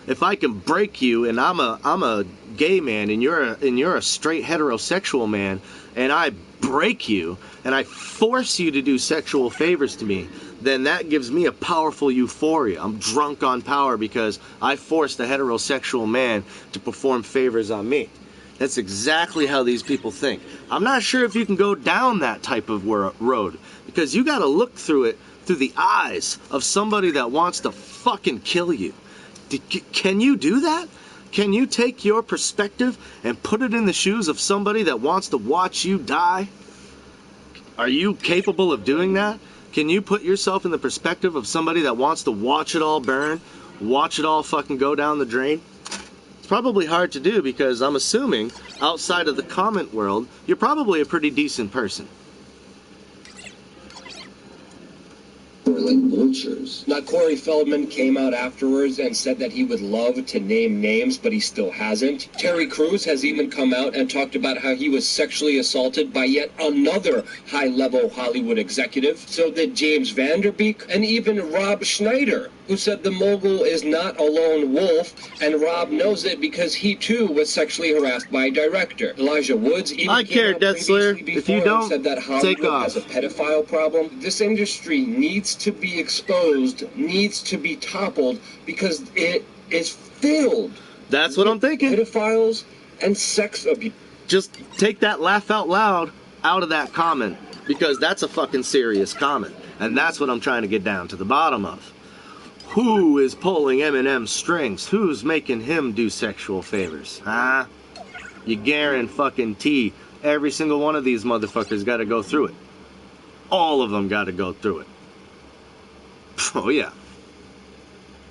If I can break you and I'm a gay man and you're a straight heterosexual man and I break you and I force you to do sexual favors to me, then that gives me a powerful euphoria. I'm drunk on power because I forced a heterosexual man to perform favors on me. That's exactly how these people think. I'm not sure if you can go down that type of road because you got to look through it through the eyes of somebody that wants to fucking kill you. Can you do that? Can you take your perspective and put it in the shoes of somebody that wants to watch you die? Are you capable of doing that? Can you put yourself in the perspective of somebody that wants to watch it all burn, watch it all fucking go down the drain? probably hard to do because I'm assuming outside of the comment world, you're probably a pretty decent person. We're like vultures. Now, Corey Feldman came out afterwards and said that he would love to name names, but he still hasn't. Terry Crews has even come out and talked about how he was sexually assaulted by yet another high-level Hollywood executive. So did James Vanderbeek and even Rob Schneider, who said the mogul is not a lone wolf, and Rob knows it because he too was sexually harassed by a director. Elijah Woods even I care, Death Slayer. If you don't, said that Hollywood has a pedophile problem. This industry needs to be exposed, needs to be toppled, because it is filled. That's what I'm thinking. Pedophiles and sex abuse. Just take that laugh out loud out of that comment, because that's a fucking serious comment, and that's what I'm trying to get down to the bottom of. Who is pulling Eminem's strings? Who's making him do sexual favors? Huh? You guarantee every single one of these motherfuckers got to go through it. All of them got to go through it. Oh, yeah.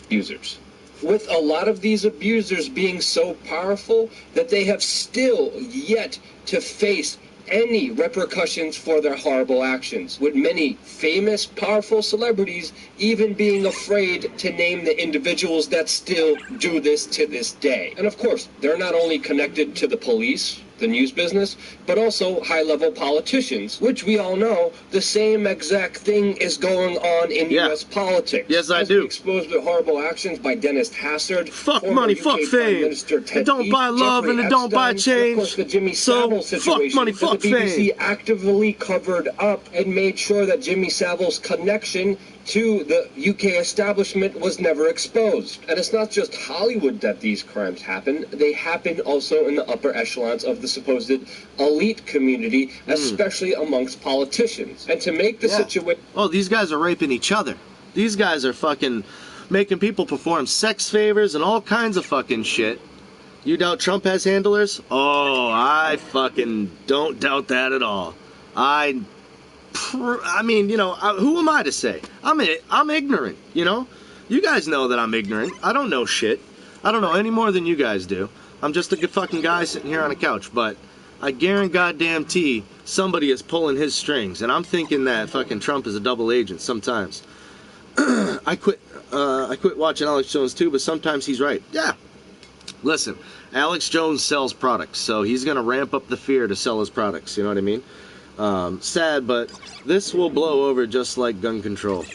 Abusers. With a lot of these abusers being so powerful that they have still yet to face any repercussions for their horrible actions, with many famous, powerful celebrities even being afraid to name the individuals that still do this to this day. And of course, they're not only connected to the police, the news business, but also high-level politicians, which we all know the same exact thing is going on in U.S. politics. Yes, I do. Exposed to horrible actions by Dennis Hassard, fuck money, fuck fame. It don't buy love and it don't buy change. Of course, the Jimmy Savile situation. Fuck money, fuck the BBC fame. actively covered up and made sure that Jimmy Savile's connection to the UK establishment was never exposed. And it's not just Hollywood that these crimes happen. They happen also in the upper echelons of the supposed elite community, especially amongst politicians. And to make the situation... Oh, these guys are raping each other. These guys are fucking making people perform sex favors and all kinds of fucking shit. You doubt Trump has handlers? Oh, I fucking don't doubt that at all. I mean, you know, who am I to say? I'm ignorant, you know? You guys know that I'm ignorant. I don't know shit. I don't know any more than you guys do. I'm just a good fucking guy sitting here on a couch, but I guarantee somebody is pulling his strings, and I'm thinking that fucking Trump is a double agent sometimes. I quit watching Alex Jones too, but sometimes he's right. Yeah. Listen, Alex Jones sells products, so he's going to ramp up the fear to sell his products, you know what I mean? Sad, but this will blow over just like gun control.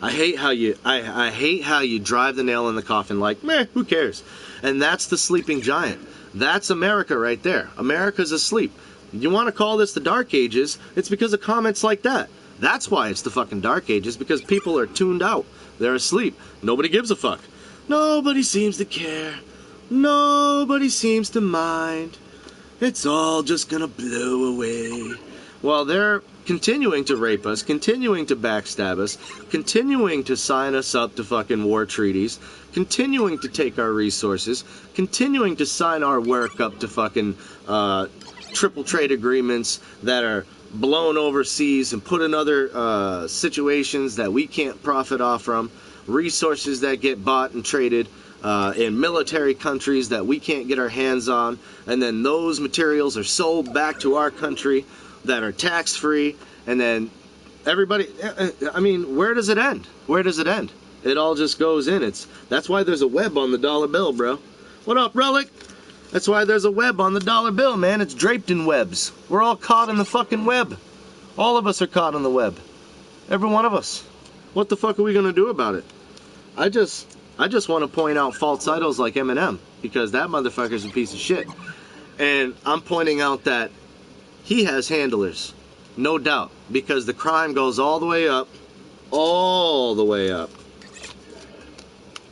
I hate how you drive the nail in the coffin like, meh, who cares? And that's the sleeping giant. That's America right there. America's asleep. You want to call this the Dark Ages, it's because of comments like that. That's why it's the fucking Dark Ages, because people are tuned out. They're asleep. Nobody gives a fuck. Nobody seems to care. Nobody seems to mind. It's all just gonna blow away. Well, they're continuing to rape us, continuing to backstab us, continuing to sign us up to fucking war treaties, continuing to take our resources, continuing to sign our work up to fucking triple trade agreements that are blown overseas and put in other situations that we can't profit off from, resources that get bought and traded in military countries that we can't get our hands on, and then those materials are sold back to our country that are tax-free, and then everybody, I mean, where does it end? Where does it end? It all just goes in. That's why there's a web on the dollar bill, bro. What up, Relic? That's why there's a web on the dollar bill, man. It's draped in webs. We're all caught in the fucking web. All of us are caught in the web. Every one of us. What the fuck are we gonna do about it? I just want to point out false idols like Eminem, because that motherfucker's a piece of shit. And I'm pointing out that he has handlers, no doubt, because the crime goes all the way up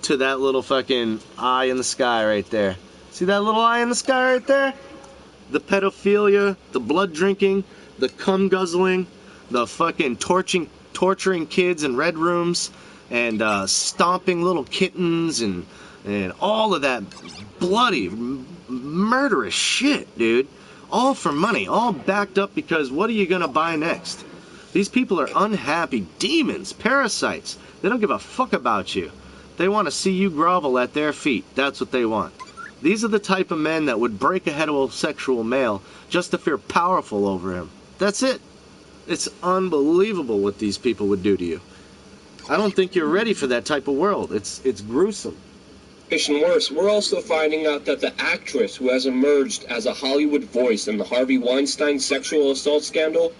to that little fucking eye in the sky right there. See that little eye in the sky right there? The pedophilia, the blood drinking, the cum guzzling, the fucking torturing kids in red rooms, and stomping little kittens, and all of that bloody, murderous shit, dude. All for money, all backed up because what are you gonna buy next? These people are unhappy demons, parasites. They don't give a fuck about you. They want to see you grovel at their feet. That's what they want. These are the type of men that would break a heterosexual male just to feel powerful over him. That's it. It's unbelievable what these people would do to you. I don't think you're ready for that type of world. It's gruesome. Worse, we're also finding out that the actress who has emerged as a Hollywood voice in the Harvey Weinstein sexual assault scandal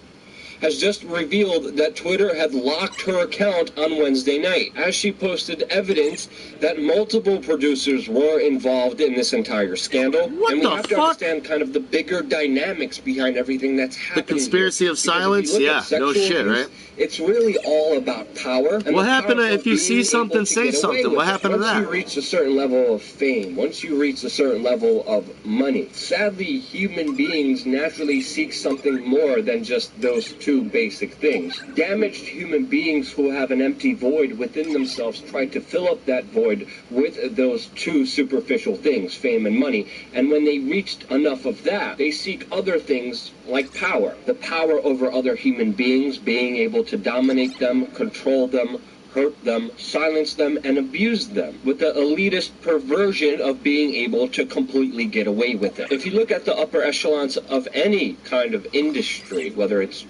has just revealed that Twitter had locked her account on Wednesday night, as she posted evidence that multiple producers were involved in this entire scandal. And we have to understand kind of the bigger dynamics behind everything that's happening. The conspiracy of silence? Yeah, no shit, right? It's really all about power. What happened if you see something, say something? What happened to that? Once you reach a certain level of fame, once you reach a certain level of money, sadly, human beings naturally seek something more than just those two basic things. Damaged human beings who have an empty void within themselves try to fill up that void with those two superficial things, fame and money. And when they reached enough of that, they seek other things like power. The power over other human beings, being able to dominate them, control them, hurt them, silence them, and abuse them, with the elitist perversion of being able to completely get away with it. If you look at the upper echelons of any kind of industry, whether it's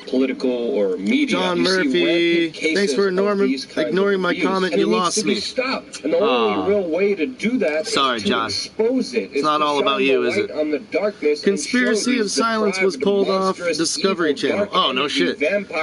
political or media, John Murphy, thanks for ignoring my comment. You lost me. Stopped. And the only real way to do that is to expose it. It's not all about you, is it? On the darkness. Conspiracy of Silence was pulled off Discovery Channel. Oh, no shit.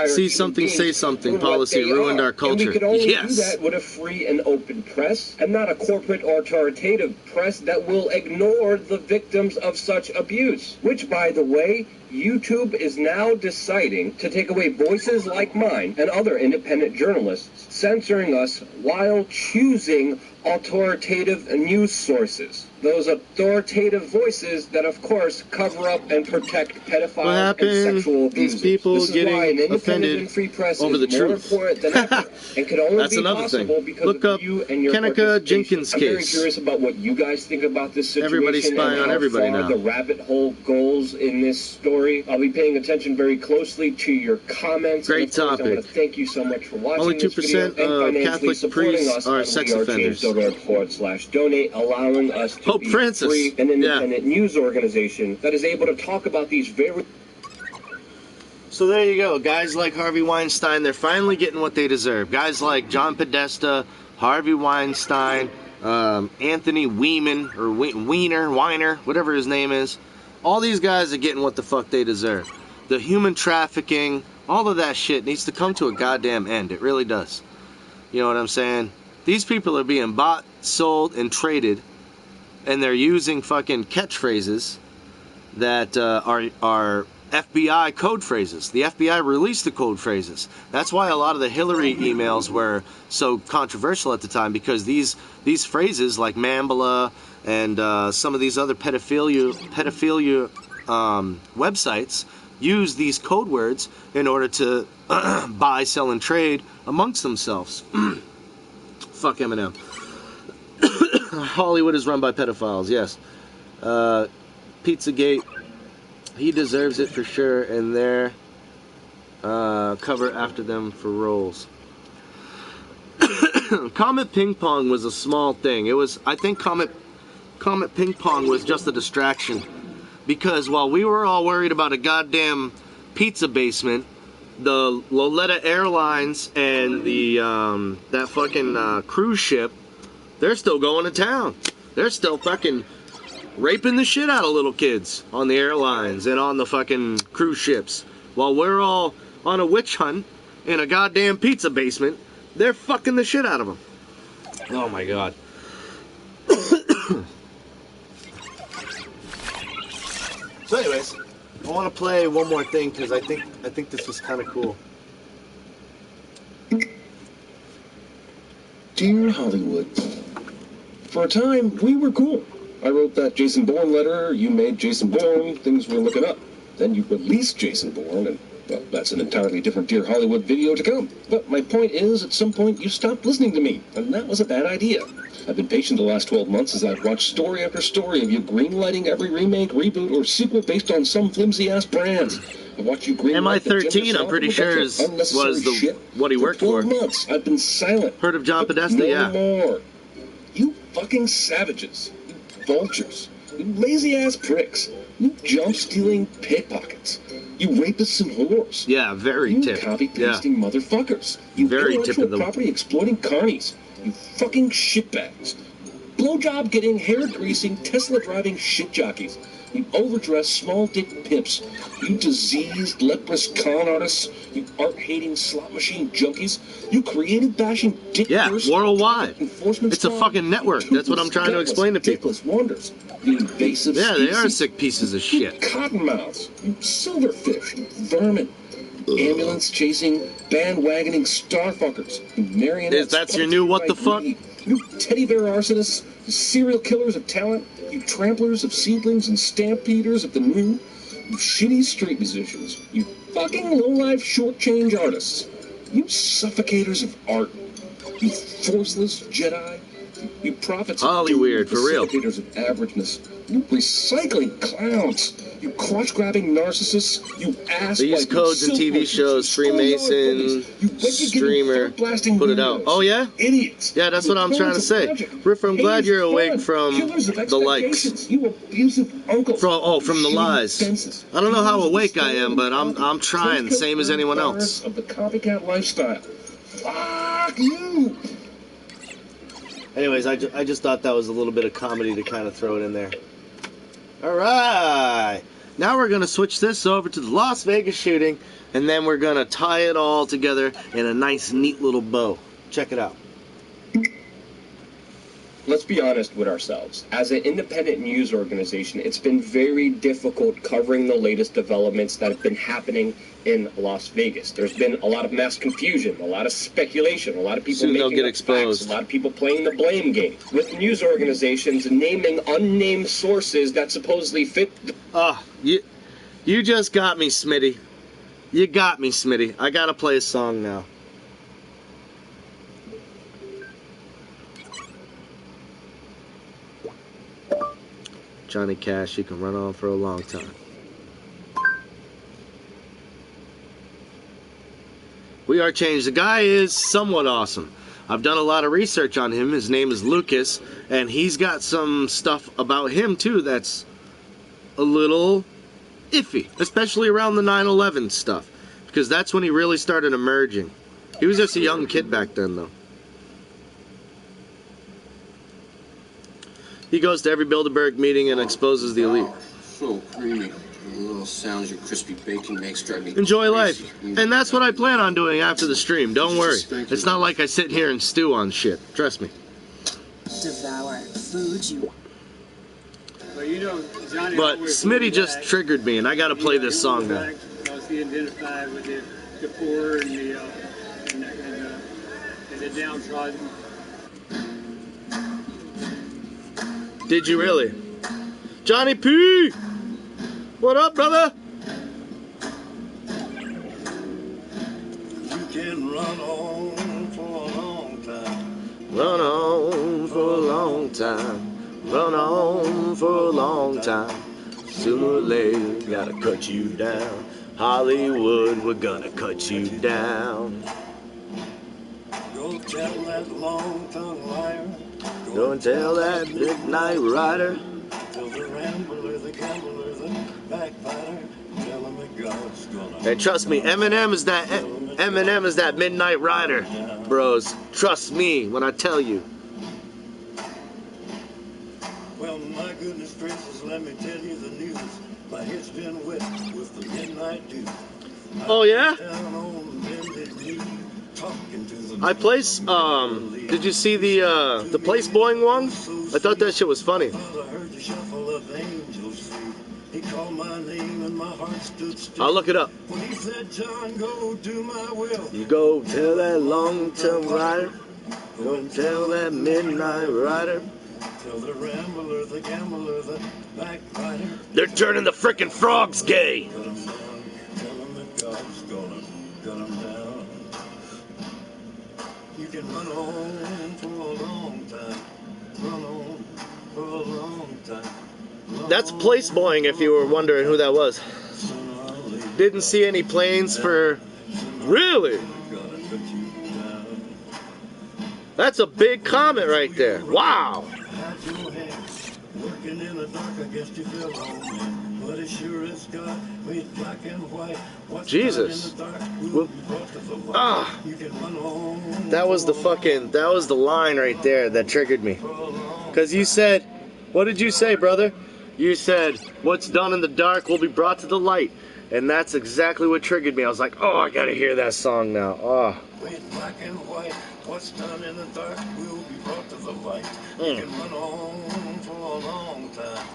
See something, say something policy ruined our culture. And we could only do that with a free and open press, and not a corporate or authoritative press that will ignore the victims of such abuse. Which, by the way, YouTube is now deciding to take away voices like mine and other independent journalists, censoring us while choosing authoritative news sources. Those authoritative voices that, of course, cover up and protect pedophiles and sexual abusers. These people this is getting why an independent offended and free press over is the more truth. important than ever, and could only That's be another possible thing. because Look of up you and your Kenica Jenkins I'm very case. curious about what you guys think about this situation. Everybody's spying and on how everybody far now. the rabbit hole goes in this story. I'll be paying attention very closely to your comments. Great and of course, topic. I want to thank you so much for watching Only this 2% video and financially Catholic supporting priests us are on sex offenders. wearechange.org/donate, allowing us to Pope be Francis. free and independent news organization that is able to talk about these very... So there you go. Guys like Harvey Weinstein, they're finally getting what they deserve. Guys like John Podesta, Harvey Weinstein, Anthony Weiner, whatever his name is. All these guys are getting what the fuck they deserve. The human trafficking, all of that shit needs to come to a goddamn end. It really does. You know what I'm saying? These people are being bought, sold, and traded, and they're using fucking catchphrases that are FBI code phrases. The FBI released the code phrases. That's why a lot of the Hillary emails were so controversial at the time, because these phrases like Mambala and some of these other pedophilia websites use these code words in order to buy, sell, and trade amongst themselves. Fuck Eminem. Hollywood is run by pedophiles, yes. Pizzagate, he deserves it for sure, and they're cover after them for roles. Comet Ping Pong was a small thing. I think Comet Ping Pong was just a distraction, because while we were all worried about a goddamn pizza basement, the Loletta Airlines and the that fucking cruise ship, they're still going to town. They're still fucking raping the shit out of little kids on the airlines and on the fucking cruise ships. While we're all on a witch hunt in a goddamn pizza basement, they're fucking the shit out of them. Oh my god. So anyways, I want to play one more thing because I think this was kind of cool. Dear Hollywood, for a time, we were cool. I wrote that Jason Bourne letter, you made Jason Bourne, things were looking up. Then you released Jason Bourne, and, well, that's an entirely different Dear Hollywood video to come. But my point is, at some point, you stopped listening to me, and that was a bad idea. I've been patient the last 12 months as I've watched story after story of you greenlighting every remake, reboot, or sequel based on some flimsy-ass brand. I watched you green MI13, I'm pretty sure what he worked for. 12 months, I've been silent. Heard of John Podesta? No Yeah. more. You fucking savages. You vultures. You lazy-ass pricks. You jump-stealing pickpockets. You rapists and whores. Yeah, very You tip. copy-pasting motherfuckers. You Very intellectual tip of the property-exploiting carnies. You fucking shitbags. Blowjob-getting, hair-greasing, Tesla-driving shit jockeys. You overdressed, small-dick pimps. You diseased, leprous con artists. You art-hating, slot machine junkies. You creative-bashing dick worldwide. It's a fucking network. That's what I'm trying to explain to people. Wonders. You invasive Yeah, they are species. sick pieces of shit. Cottonmouths. You silverfish. You vermin. Ambulance-chasing, bandwagoning starfuckers. You marionettes. That's your new what the fuck? You teddy bear arsonists. You serial killers of talent. You tramplers of seedlings and stampeders of the new. You shitty street musicians. You fucking low-life short-change artists. You suffocators of art. You forceless Jedi. You prophets of Hollyweird, for real. facilitators of averageness. You recycling clowns. You crotch-grabbing narcissists. You ass. They use codes in TV shows, Freemason, streamer, put it out. Oh, yeah? Idiots. Yeah, that's what I'm trying to say. Riffer, I'm glad you're awake from the likes. You abusive uncles. From the lies. I don't know how awake I am, but I'm trying, same as anyone else. Of the copycat lifestyle. Fuck you. Anyways, I just thought that was a little bit of comedy to kind of throw it in there. All right. Now we're going to switch this over to the Las Vegas shooting, and then we're going to tie it all together in a nice, neat little bow. Check it out. Let's be honest with ourselves. As an independent news organization, it's been very difficult covering the latest developments that have been happening in Las Vegas. There's been a lot of mass confusion, a lot of speculation, a lot of people Soon they'll making get up exposed. facts, a lot of people playing the blame game. With news organizations naming unnamed sources that supposedly fit... You just got me, Smitty. You got me, Smitty. I got to play a song now. Johnny Cash, you can run on for a long time. We Are Changed. The guy is somewhat awesome. I've done a lot of research on him. His name is Lucas, and he's got some stuff about him, too, that's a little iffy, especially around the 9/11 stuff, because that's when he really started emerging. He was just a young kid back then, though. He goes to every Bilderberg meeting and exposes the elite. So creamy. The little sounds your crispy bacon makes drive me Enjoy life. crazy. And that's what I plan on doing after the stream. Don't worry. It's not like I sit here and stew on shit. Trust me. Devour food you... Well, you know, Johnny But Smitty just triggered me, and I gotta play this song now. Because he identified with the poor and the downtrodden. Did you really? Johnny P! What up, brother? You can run on for a long time. Run on for a long time. Run on for a long time. Sooner or later, gotta cut you down. Hollywood, we're gonna cut you down. Go tell that long-tongued liar. Go and tell that midnight rider. Tell the rambler, the gambler, the backbiter. Tell him that God's gonna... And trust me, Eminem is that midnight rider, bros. Trust me when I tell you. Well, my goodness gracious, let me tell you the news. My head's been wet with the midnight dew. Oh yeah? Down on bended knee, talking to the... I place, did you see the place boing one? I thought that shit was funny. I heard the shuffle of angels feet. He called my name and my heart stood still. I'll look it up. When he said, John, go do my will. You go tell that long-term rider. Go and tell that midnight rider. Tell the rambler, the gambler, the backbiter. They're turning the frickin' frogs gay. Cut 'em down. Tell 'em that God's gonna cut 'em down. You can run on for a long time. Run on for a long time. That's place boing if you were wondering who that was. Sooner or later, Didn't see any planes for... Really? That's a big comment right there. Wow. Working in the dark, I guess you feel lonely. But it sure is God, made black and white. Jesus. That was the line right there that triggered me. Because you said, what did you say, brother? You said, what's done in the dark will be brought to the light. And that's exactly what triggered me. I was like, oh, I gotta hear that song now. Oh. Made black and white. What's done in the dark will be brought to the light. You can run on for a long time.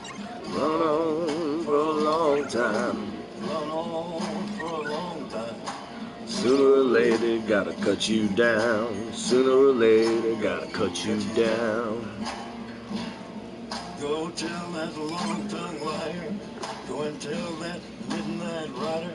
Run on for a long time. Run on for a long time. Sooner or later, gotta cut you down. Sooner or later, gotta cut you down. Go tell that long-tongued liar. Go and tell that midnight rider.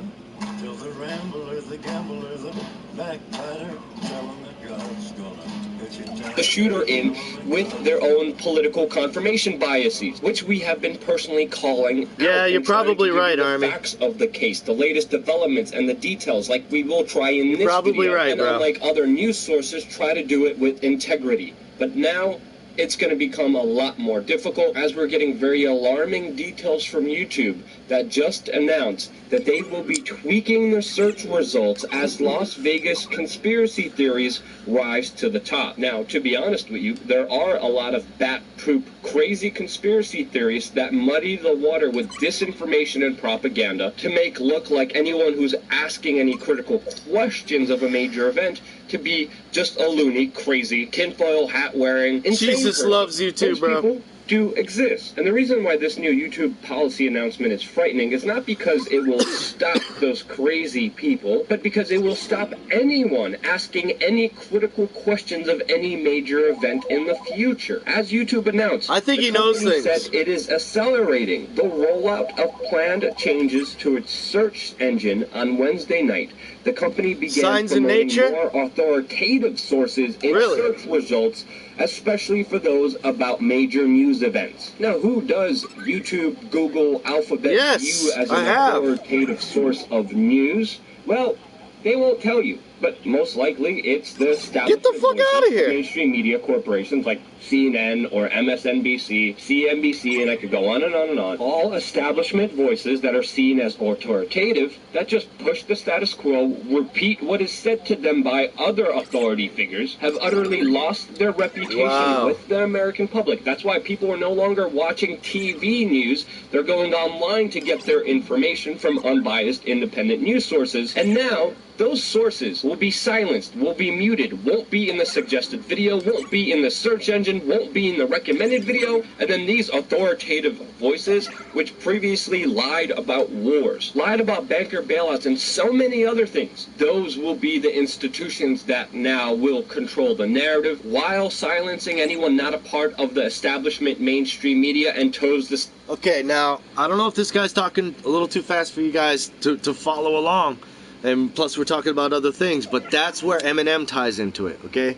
Tell the rambler, the gambler, the backbiter. Tell him that God's gonna get you down. The shooter in with their own political confirmation biases, which we have been personally calling. Yeah, you're probably right, Army. Facts of the case, the latest developments, and the details, like we will try in this probably video. Right, and bro. unlike other news sources, try to do it with integrity. But now it's going to become a lot more difficult as we're getting very alarming details from YouTube that just announced that they will be tweaking the search results as Las Vegas conspiracy theories rise to the top. Now, to be honest with you, there are a lot of bat poop crazy conspiracy theories that muddy the water with disinformation and propaganda to make look like anyone who's asking any critical questions of a major event to be just a loony, crazy, tinfoil hat wearing, insane Jesus person. loves you too, Those bro. people do exist. And the reason why this new YouTube policy announcement is frightening is not because it will stop those crazy people, but because it will stop anyone asking any critical questions of any major event in the future. As YouTube announced, I think he knows things. Said it is accelerating the rollout of planned changes to its search engine on Wednesday night. The company began Signs in promoting nature? more authoritative sources in search results, especially for those about major news events. Now, who does YouTube, Google, Alphabet view as an authoritative source of news? Well, they won't tell you, but most likely it's the establishment outta here. mainstream media corporations like CNN or MSNBC, CNBC, and I could go on and on and on. All establishment voices that are seen as authoritative that just push the status quo, repeat what is said to them by other authority figures, have utterly lost their reputation with the American public. That's why people are no longer watching TV news. They're going online to get their information from unbiased, independent news sources. And now, those sources will be silenced, will be muted, won't be in the suggested video, won't be in the search engine, won't be in the recommended video, and then these authoritative voices, which previously lied about wars, lied about banker bailouts, and so many other things, those will be the institutions that now will control the narrative while silencing anyone not a part of the establishment mainstream media and toes the... Okay, now, I don't know if this guy's talking a little too fast for you guys to follow along. And plus we're talking about other things, but that's where Eminem ties into it, okay?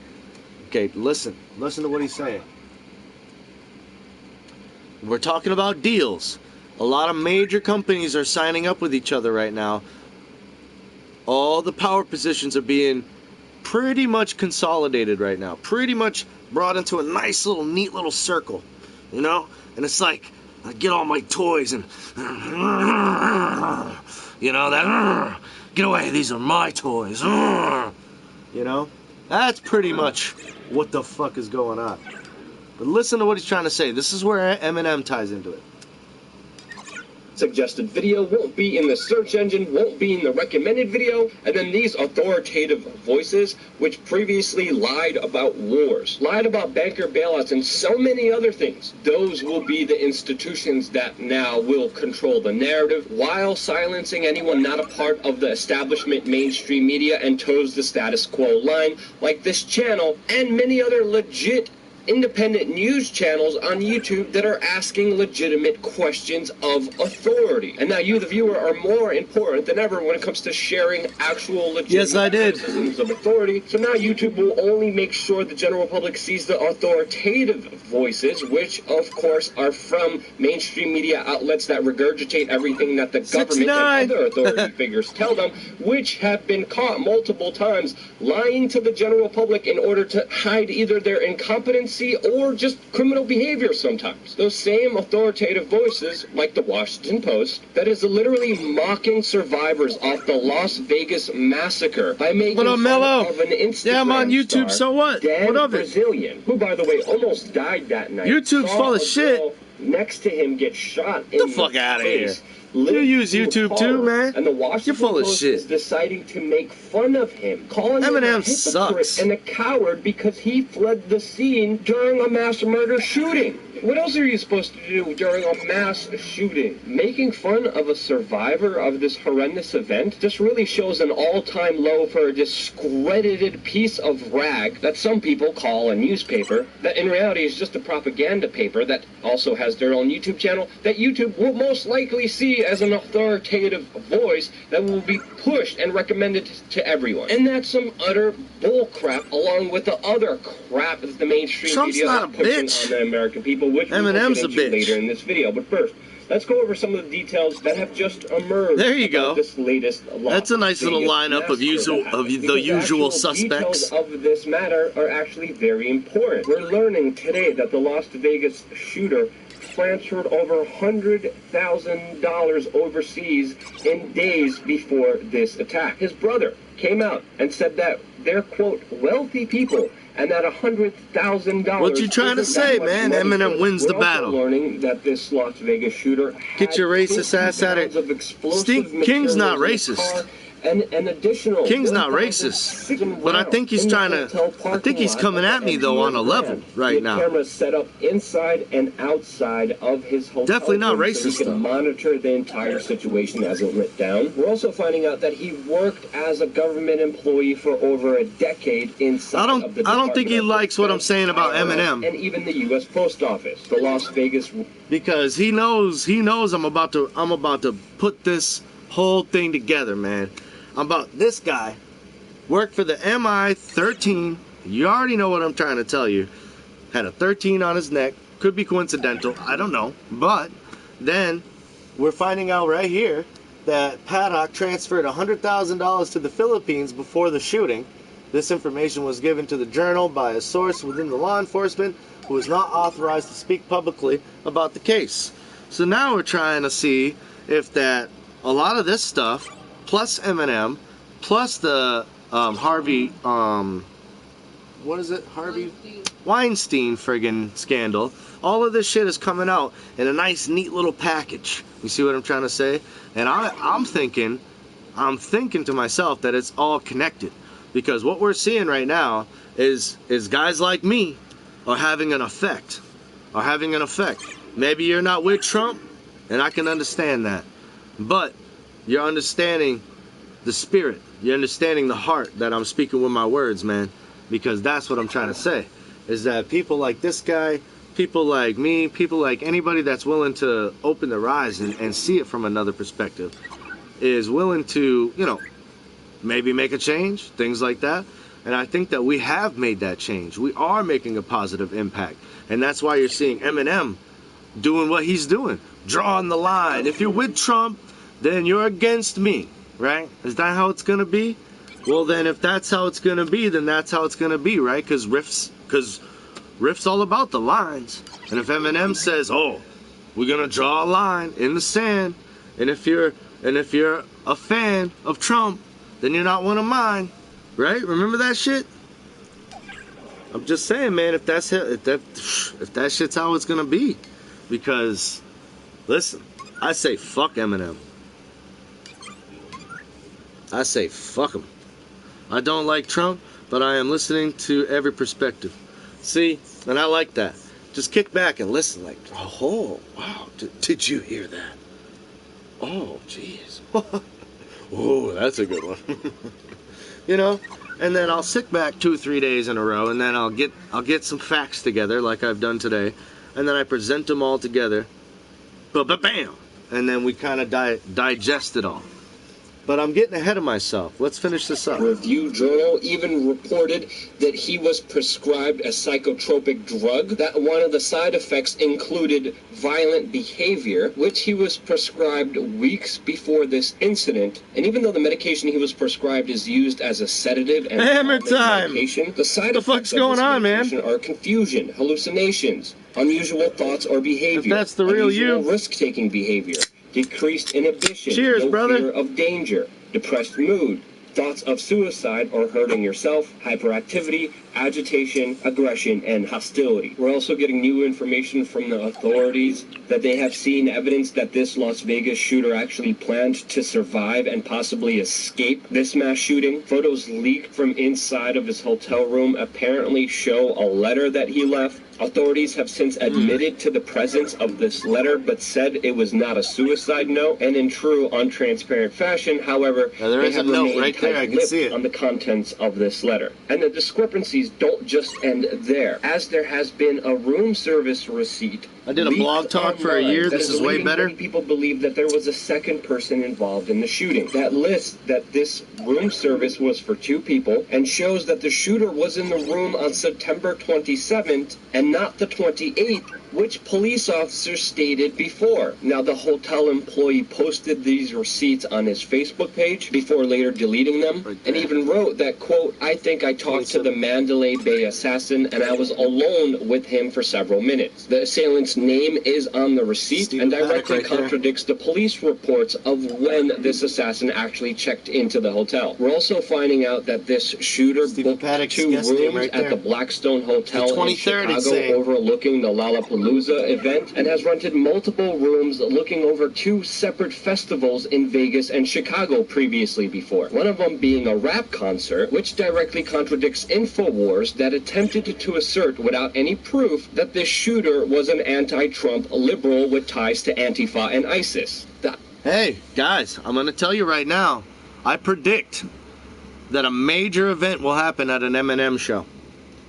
Okay, listen to what he's saying. We're talking about deals. A lot of major companies are signing up with each other right now. All the power positions are being pretty much consolidated right now. Pretty much brought into a nice little, neat little circle, you know? And it's like, I get all my toys and, you know, that... Get away, these are my toys. You know? That's pretty much what the fuck is going on. But listen to what he's trying to say. This is where Eminem ties into it. Suggested video, won't be in the search engine, won't be in the recommended video, and then these authoritative voices, which previously lied about wars, lied about banker bailouts, and so many other things, those will be the institutions that now will control the narrative while silencing anyone not a part of the establishment mainstream media and toes the status quo line, like this channel and many other legit independent news channels on YouTube that are asking legitimate questions of authority. And now you, the viewer, are more important than ever when it comes to sharing actual legitimate criticisms of authority. So now YouTube will only make sure the general public sees the authoritative voices, which of course are from mainstream media outlets that regurgitate everything that the government and other authority figures tell them, which have been caught multiple times lying to the general public in order to hide either their incompetency or just criminal behavior sometimes. Those same authoritative voices, like the Washington Post, that is literally mocking survivors of the Las Vegas massacre by making fun of an Instagram I'm on YouTube, star, so what? Dan What of it? Brazilian, who, by the way, almost died that night. YouTube's Saw full of a shit. girl next to him get shot in Get the fuck out of here. face. You use YouTube too, man. And the Washington You're full of Post shit. is deciding to make fun of him, calling him a Eminem hypocrite sucks. and a coward because he fled the scene during a mass murder shooting. What else are you supposed to do during a mass shooting? Making fun of a survivor of this horrendous event just really shows an all-time low for a discredited piece of rag that some people call a newspaper, that in reality is just a propaganda paper that also has their own YouTube channel, that YouTube will most likely see as an authoritative voice that will be pushed and recommended to everyone. And that's some utter bullcrap, along with the other crap that the mainstream Trump's media not is a pushing bitch. on the American people, which Eminem's we'll a get into bitch. later in this video. But first, let's go over some of the details that have just emerged. There you about go. This latest That's a nice little lineup of the usual suspects. Details of this matter are actually very important. We're learning today that the Las Vegas shooter transferred over $100,000 overseas in days before this attack. His brother came out and said that they're, quote, wealthy people, and that $100,000. What you trying to say, man? Eminem wins the battle. We're also learning that this Las Vegas shooter Get your racist ass out of it. King's not racist. And an additional King's not racist, but I think he's trying to. I think he's coming at me though on a level right now. Cameras set up inside and outside of his hotel. Definitely not room racist, so he can monitor the entire situation as it went down. We're also finding out that he worked as a government employee for over a decade inside of the I don't think he Department of likes what I'm saying about IRS, Eminem. and even the U.S. Post Office, the Las Vegas. Because he knows I'm about to put this whole thing together, man. This guy worked for the MI-13. You already know what I'm trying to tell you. Had a 13 on his neck. Could be coincidental. I don't know. But then we're finding out right here that Paddock transferred $100,000 to the Philippines before the shooting. This information was given to the Journal by a source within the law enforcement who was not authorized to speak publicly about the case. So now we're trying to see if that a lot of this stuff, plus Eminem, plus the Harvey, what is it? Harvey Weinstein friggin' scandal. All of this shit is coming out in a nice, neat little package. You see what I'm trying to say? And I'm thinking to myself that it's all connected, because what we're seeing right now is guys like me are having an effect. Maybe you're not with Trump, and I can understand that, but you're understanding the spirit. You're understanding the heart that I'm speaking with my words, man. Because that's what I'm trying to say. Is that people like this guy, people like me, people like anybody that's willing to open their eyes and see it from another perspective, is willing to, maybe make a change, things like that. And I think that we have made that change. We are making a positive impact. And that's why you're seeing Eminem doing what he's doing. Drawing the line. If you're with Trump, then you're against me, right? Is that how it's going to be? Well, then if that's how it's going to be, then that's how it's going to be, right? Because Riff's all about the lines. And if Eminem says, oh, we're going to draw a line in the sand, and if you're a fan of Trump, then you're not one of mine, right? Remember that shit? I'm just saying, man, if that shit's how it's going to be. Because, listen, I say fuck Eminem. I say fuck him. I don't like Trump, but I am listening to every perspective. See, and I like that. Just kick back and listen like, oh, wow, did you hear that? Oh, jeez. Oh, that's a good one. and then I'll sit back 2 or 3 days in a row, and then I'll get some facts together like I've done today, and then I present them all together. Bam! And then we kind of digest it all. But I'm getting ahead of myself. Let's finish this up. Review Journal even reported that he was prescribed a psychotropic drug, that one of the side effects included violent behavior, which he was prescribed weeks before this incident. And even though the medication he was prescribed is used as a sedative and Hammer time! medication, the side effects of this medication are confusion, hallucinations, unusual thoughts or behavior, if that's the real unusual risk-taking behavior, decreased inhibition, cheers, no brother. fear of danger, depressed mood, thoughts of suicide or hurting yourself, hyperactivity, agitation, aggression, and hostility. We're also getting new information from the authorities that they have seen evidence that this Las Vegas shooter actually planned to survive and possibly escape this mass shooting. Photos leaked from inside of his hotel room apparently show a letter that he left. Authorities have since admitted to the presence of this letter, but said it was not a suicide note. And in true untransparent fashion, however, there they is have a note remained right there. I can see it on the contents of this letter. And the discrepancies don't just end there, as there has been a room service receipt. I did a blog talk for a year. This is way better. Many people believe that there was a second person involved in the shooting. That lists that this room service was for 2 people and shows that the shooter was in the room on September 27th and not the 28th, which police officers stated before. Now, the hotel employee posted these receipts on his Facebook page before later deleting them, and even wrote that, quote, "I think I talked to the Mandalay Bay assassin and I was alone with him for several minutes." The assailant's name is on the receipt and directly contradicts the police reports of when this assassin actually checked into the hotel. We're also finding out that this shooter booked 2 rooms at the Blackstone Hotel in Chicago overlooking the Lollapalooza event, and has rented multiple rooms looking over 2 separate festivals in Vegas and Chicago previously before. One of them being a rap concert, which directly contradicts InfoWars that attempted to assert without any proof that this shooter was an anti-Trump liberal with ties to Antifa and ISIS. Hey, guys, I'm going to tell you right now, I predict that a major event will happen at an Eminem show.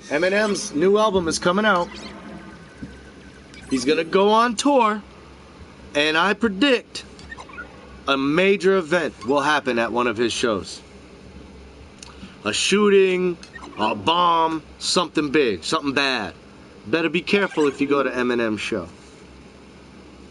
Eminem's new album is coming out. He's going to go on tour, and I predict a major event will happen at one of his shows. A shooting, a bomb, something big, something bad. Better be careful if you go to Eminem's show.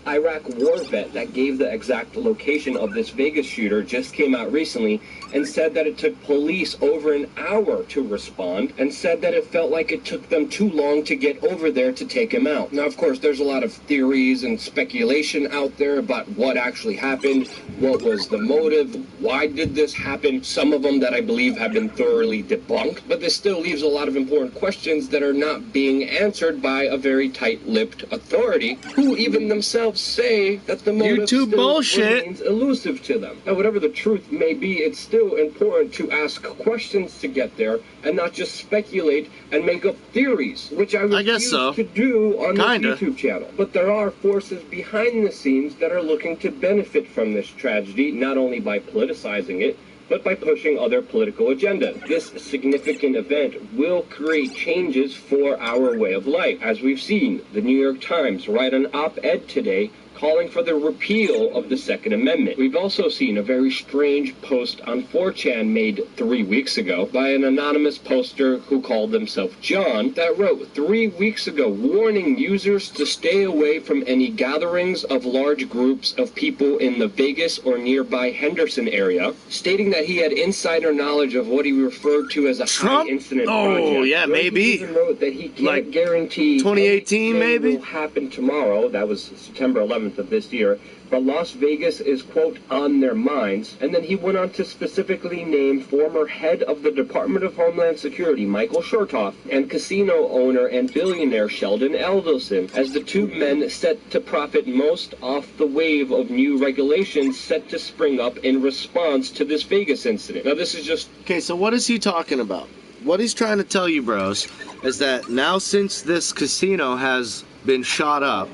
Iraq war vet that gave the exact location of this Vegas shooter just came out recently and said that it took police over an hour to respond, and said that it felt like it took them too long to get over there to take him out. Now, of course, there's a lot of theories and speculation out there about what actually happened, what was the motive, why did this happen, some of them that I believe have been thoroughly debunked, but this still leaves a lot of important questions that are not being answered by a very tight-lipped authority, who even themselves say that the motive still remains elusive to them. Now, whatever the truth may be, it's still important to ask questions to get there and not just speculate and make up theories, which I refuse to do on this YouTube channel. But there are forces behind the scenes that are looking to benefit from this tragedy, not only by politicizing it, but by pushing other political agendas. This significant event will create changes for our way of life. As we've seen, the New York Times write an op-ed today calling for the repeal of the Second Amendment. We've also seen a very strange post on 4chan made 3 weeks ago by an anonymous poster who called himself John that wrote 3 weeks ago warning users to stay away from any gatherings of large groups of people in the Vegas or nearby Henderson area, stating that he had insider knowledge of what he referred to as a high-incident project. Oh, yeah, maybe. He even wrote that he can't guarantee 2018 maybe will happen tomorrow. That was September 11th of this year, but Las Vegas is, quote, on their minds. And then he went on to specifically name former head of the Department of Homeland Security, Michael Chertoff, and casino owner and billionaire Sheldon Adelson as the 2 men set to profit most off the wave of new regulations set to spring up in response to this Vegas incident. Now, this is just... Okay, so what is he talking about? What he's trying to tell you, bros, is that now since this casino has been shot up,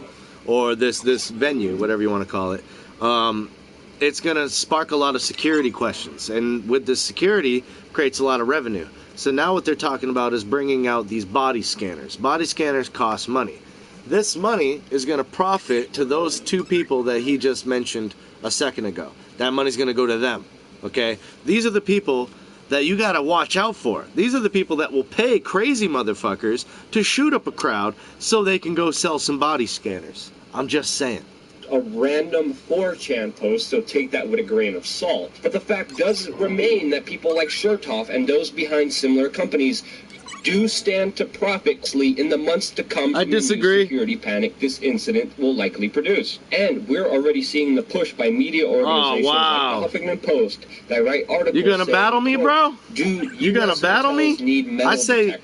or this venue, whatever you want to call it, it's going to spark a lot of security questions. And with this security, creates a lot of revenue. So now what they're talking about is bringing out these body scanners. Body scanners cost money. This money is going to profit to those two people that he just mentioned a second ago. That money's going to go to them. Okay? These are the people that you got to watch out for. These are the people that will pay crazy motherfuckers to shoot up a crowd so they can go sell some body scanners. I'm just saying. A random 4chan post, so take that with a grain of salt. But the fact does remain that people like Chertoff and those behind similar companies do stand to profit in the months to come. I disagree. The security panic this incident will likely produce. And we're already seeing the push by media organizations like the Huffington Post that write articles. You gonna battle me, bro? You gonna battle me? I say,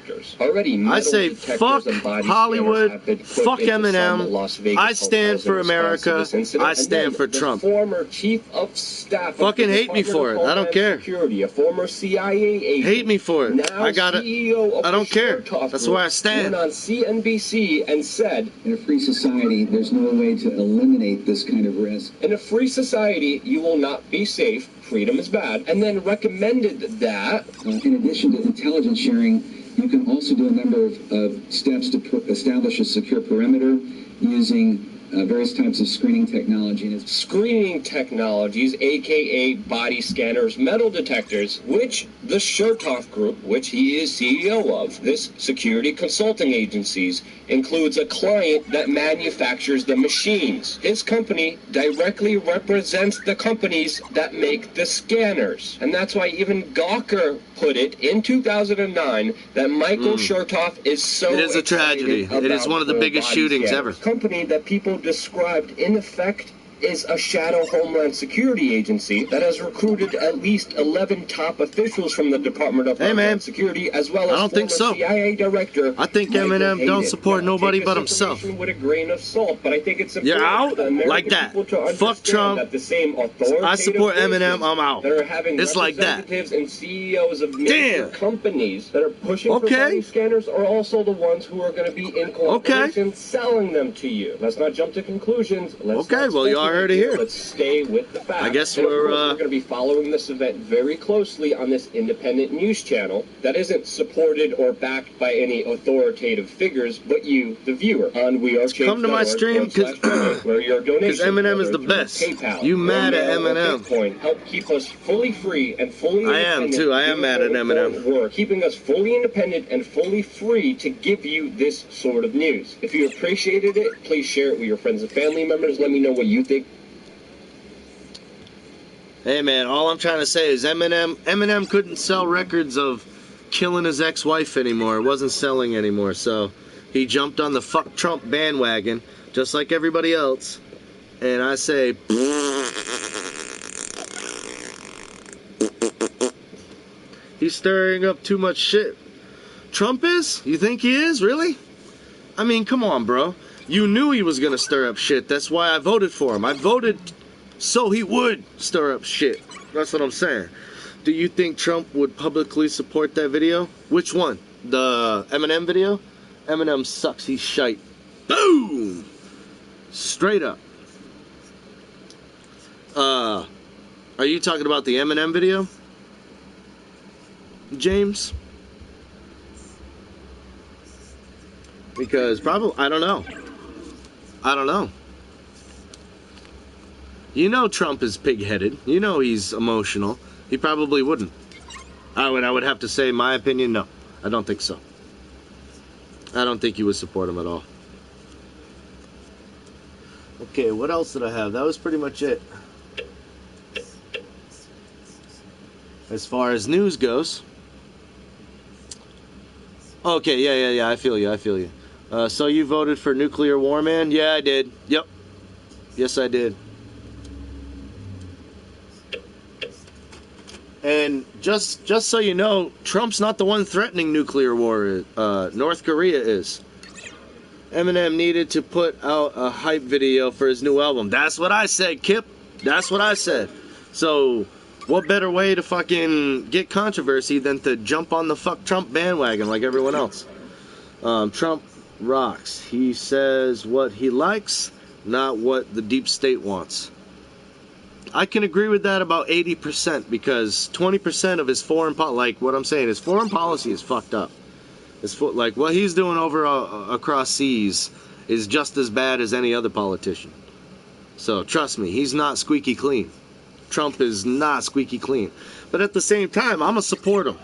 fuck Hollywood, fuck Eminem. I stand for America. I stand for Trump. Former chief of staff. Fucking hate me for it. I don't care. Security, a former CIA agent. Hate me for it. Now I got it. CEO of I don't care. That's where I stand. Went on CNBC and said, in a free society, there's no way to eliminate this kind of risk. In a free society, you will not be safe. Freedom is bad. And then recommended that, in addition to intelligence sharing, you can also do a number of steps to establish a secure perimeter using various types of screening technology. Screening technologies, aka body scanners, metal detectors, which the Chertoff Group, which he is CEO of, this security consulting agencies, includes a client that manufactures the machines. His company directly represents the companies that make the scanners. And that's why even Gawker put it in 2009 that Michael Chertoff is so It is a tragedy. It is one of the biggest shootings ever. Company that people described in effect is a shadow Homeland Security agency that has recruited at least 11 top officials from the Department of Homeland Security, as well as former CIA director. I think Eminem don't support nobody but himself. With a grain of salt, but I think it's You're out like that. Fuck Trump. That the same I support Eminem. I'm out. That are having it's like that. Representatives and CEOs of major companies that are pushing for body scanners are also the ones who are going to be in cooperation selling them to you. Let's not jump to conclusions. Let's well, you all heard it here. Let's stay with the facts. I guess we're going to be following this event very closely on this independent news channel that isn't supported or backed by any authoritative figures, but you, the viewer, on WeAreChange.org. Come to my stream because Eminem is the best. PayPal, you mad at Eminem? Bitcoin help keep us fully free and fully independent. I am too. I am mad at Eminem. We're keeping us fully independent and fully free to give you this sort of news. If you appreciated it, please share it with your friends and family members. Let me know what you think. Hey man, all I'm trying to say is Eminem couldn't sell records of killing his ex-wife anymore. It wasn't selling anymore, so he jumped on the fuck Trump bandwagon, just like everybody else. And I say, he's stirring up too much shit. Trump is? You think he is? Really? I mean, come on, bro. You knew he was gonna stir up shit. That's why I voted for him. I voted so he would stir up shit. That's what I'm saying. Do you think Trump would publicly support that video? Which one? The Eminem video? Eminem sucks. He's shite. Boom! Straight up. Are you talking about the Eminem video? James? Because probably, I don't know. You know Trump is pig-headed. You know he's emotional. He probably wouldn't. I would have to say, my opinion, no. I don't think so. I don't think you would support him at all. Okay, what else did I have? That was pretty much it. As far as news goes. Okay, yeah, I feel you. So you voted for nuclear war, man? Yeah, I did. Yep. Yes, I did. And just so you know, Trump's not the one threatening nuclear war. North Korea is. Eminem needed to put out a hype video for his new album. That's what I said, Kip. That's what I said. So, what better way to fucking get controversy than to jump on the fuck Trump bandwagon like everyone else? Trump rocks. He says what he likes, not what the deep state wants. I can agree with that about 80% because 20% of his foreign like what I'm saying, his foreign policy is fucked up. Like what he's doing over across seas is just as bad as any other politician. So trust me, he's not squeaky clean. Trump is not squeaky clean. But at the same time, I'm going to support him.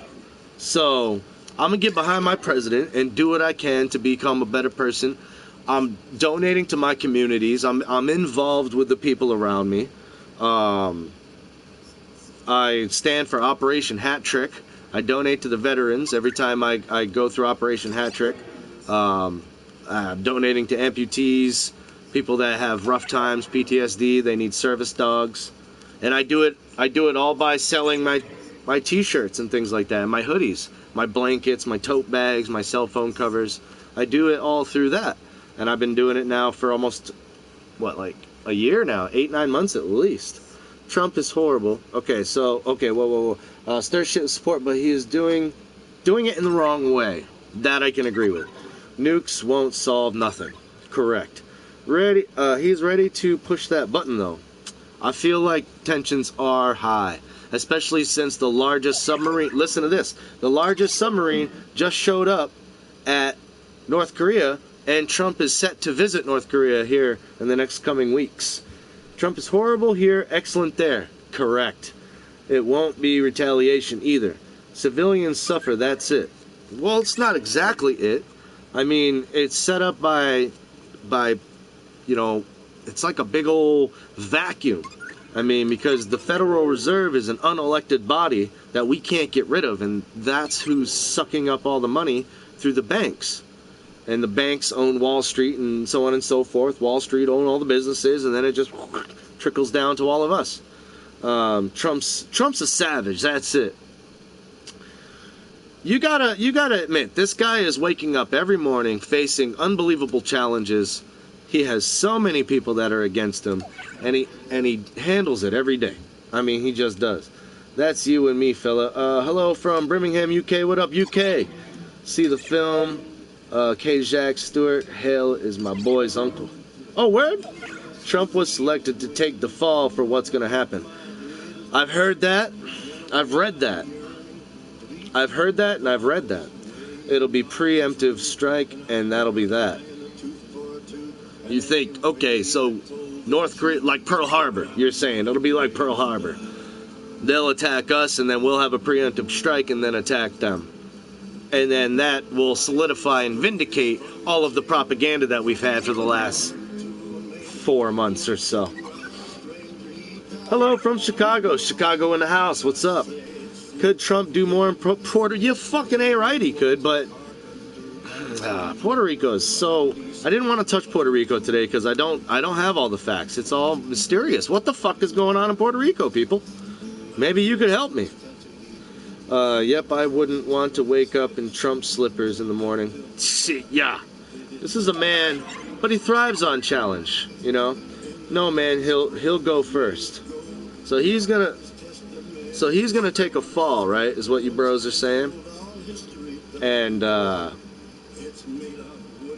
So I'm going to get behind my president and do what I can to become a better person. I'm donating to my communities. I'm involved with the people around me. I stand for Operation Hat Trick. I donate to the veterans every time I go through Operation Hat Trick. I'm donating to amputees, people that have rough times, PTSD, they need service dogs. And I do it all by selling my t-shirts and things like that, my hoodies, my blankets, my tote bags, my cell phone covers. I do it all through that. And I've been doing it now for almost, like a year now, 8-9 months at least. Trump is horrible. Okay, whoa. Stir shit with support, but he is doing it in the wrong way. That I can agree with. Nukes won't solve nothing. Correct. He's ready to push that button though. I feel like tensions are high, especially since the largest submarine, listen to this, the largest submarine just showed up at North Korea, and Trump is set to visit North Korea here in the next coming weeks. Trump is horrible here, excellent there. Correct. It won't be retaliation either. Civilians suffer, that's it. Well, it's not exactly it. I mean, it's set up by it's like a big old vacuum. I mean, because the Federal Reserve is an unelected body that we can't get rid of, and that's who's sucking up all the money through the banks. And the banks own Wall Street and so on and so forth. Wall Street own all the businesses, and then it just trickles down to all of us. Trump's a savage, that's it. You gotta admit, this guy is waking up every morning facing unbelievable challenges. He has so many people that are against him, and he handles it every day. I mean, he just does. That's you and me, fella. Hello from Birmingham, UK. What up, UK? See the film. K. Jack Stewart. Hale is my boy's uncle. Oh, word? Trump was selected to take the fall for what's going to happen. I've heard that. I've read that. I've heard that and I've read that. It'll be preemptive strike, and that'll be that. You think, okay, so North Korea, like Pearl Harbor, you're saying, it'll be like Pearl Harbor. They'll attack us, and then we'll have a preemptive strike and then attack them. And then that will solidify and vindicate all of the propaganda that we've had for the last 4 months or so. Hello from Chicago. Chicago in the house. What's up? Could Trump do more in Puerto Rico? You fucking A right he could, but Puerto Rico is so... I didn't want to touch Puerto Rico today because I don't have all the facts. It's all mysterious. What the fuck is going on in Puerto Rico, people? Maybe you could help me. Yep, I wouldn't want to wake up in Trump slippers in the morning. Shit, yeah. This is a man, but he thrives on challenge, you know? No, man, he'll go first. So he's gonna take a fall, right? Is what you bros are saying. And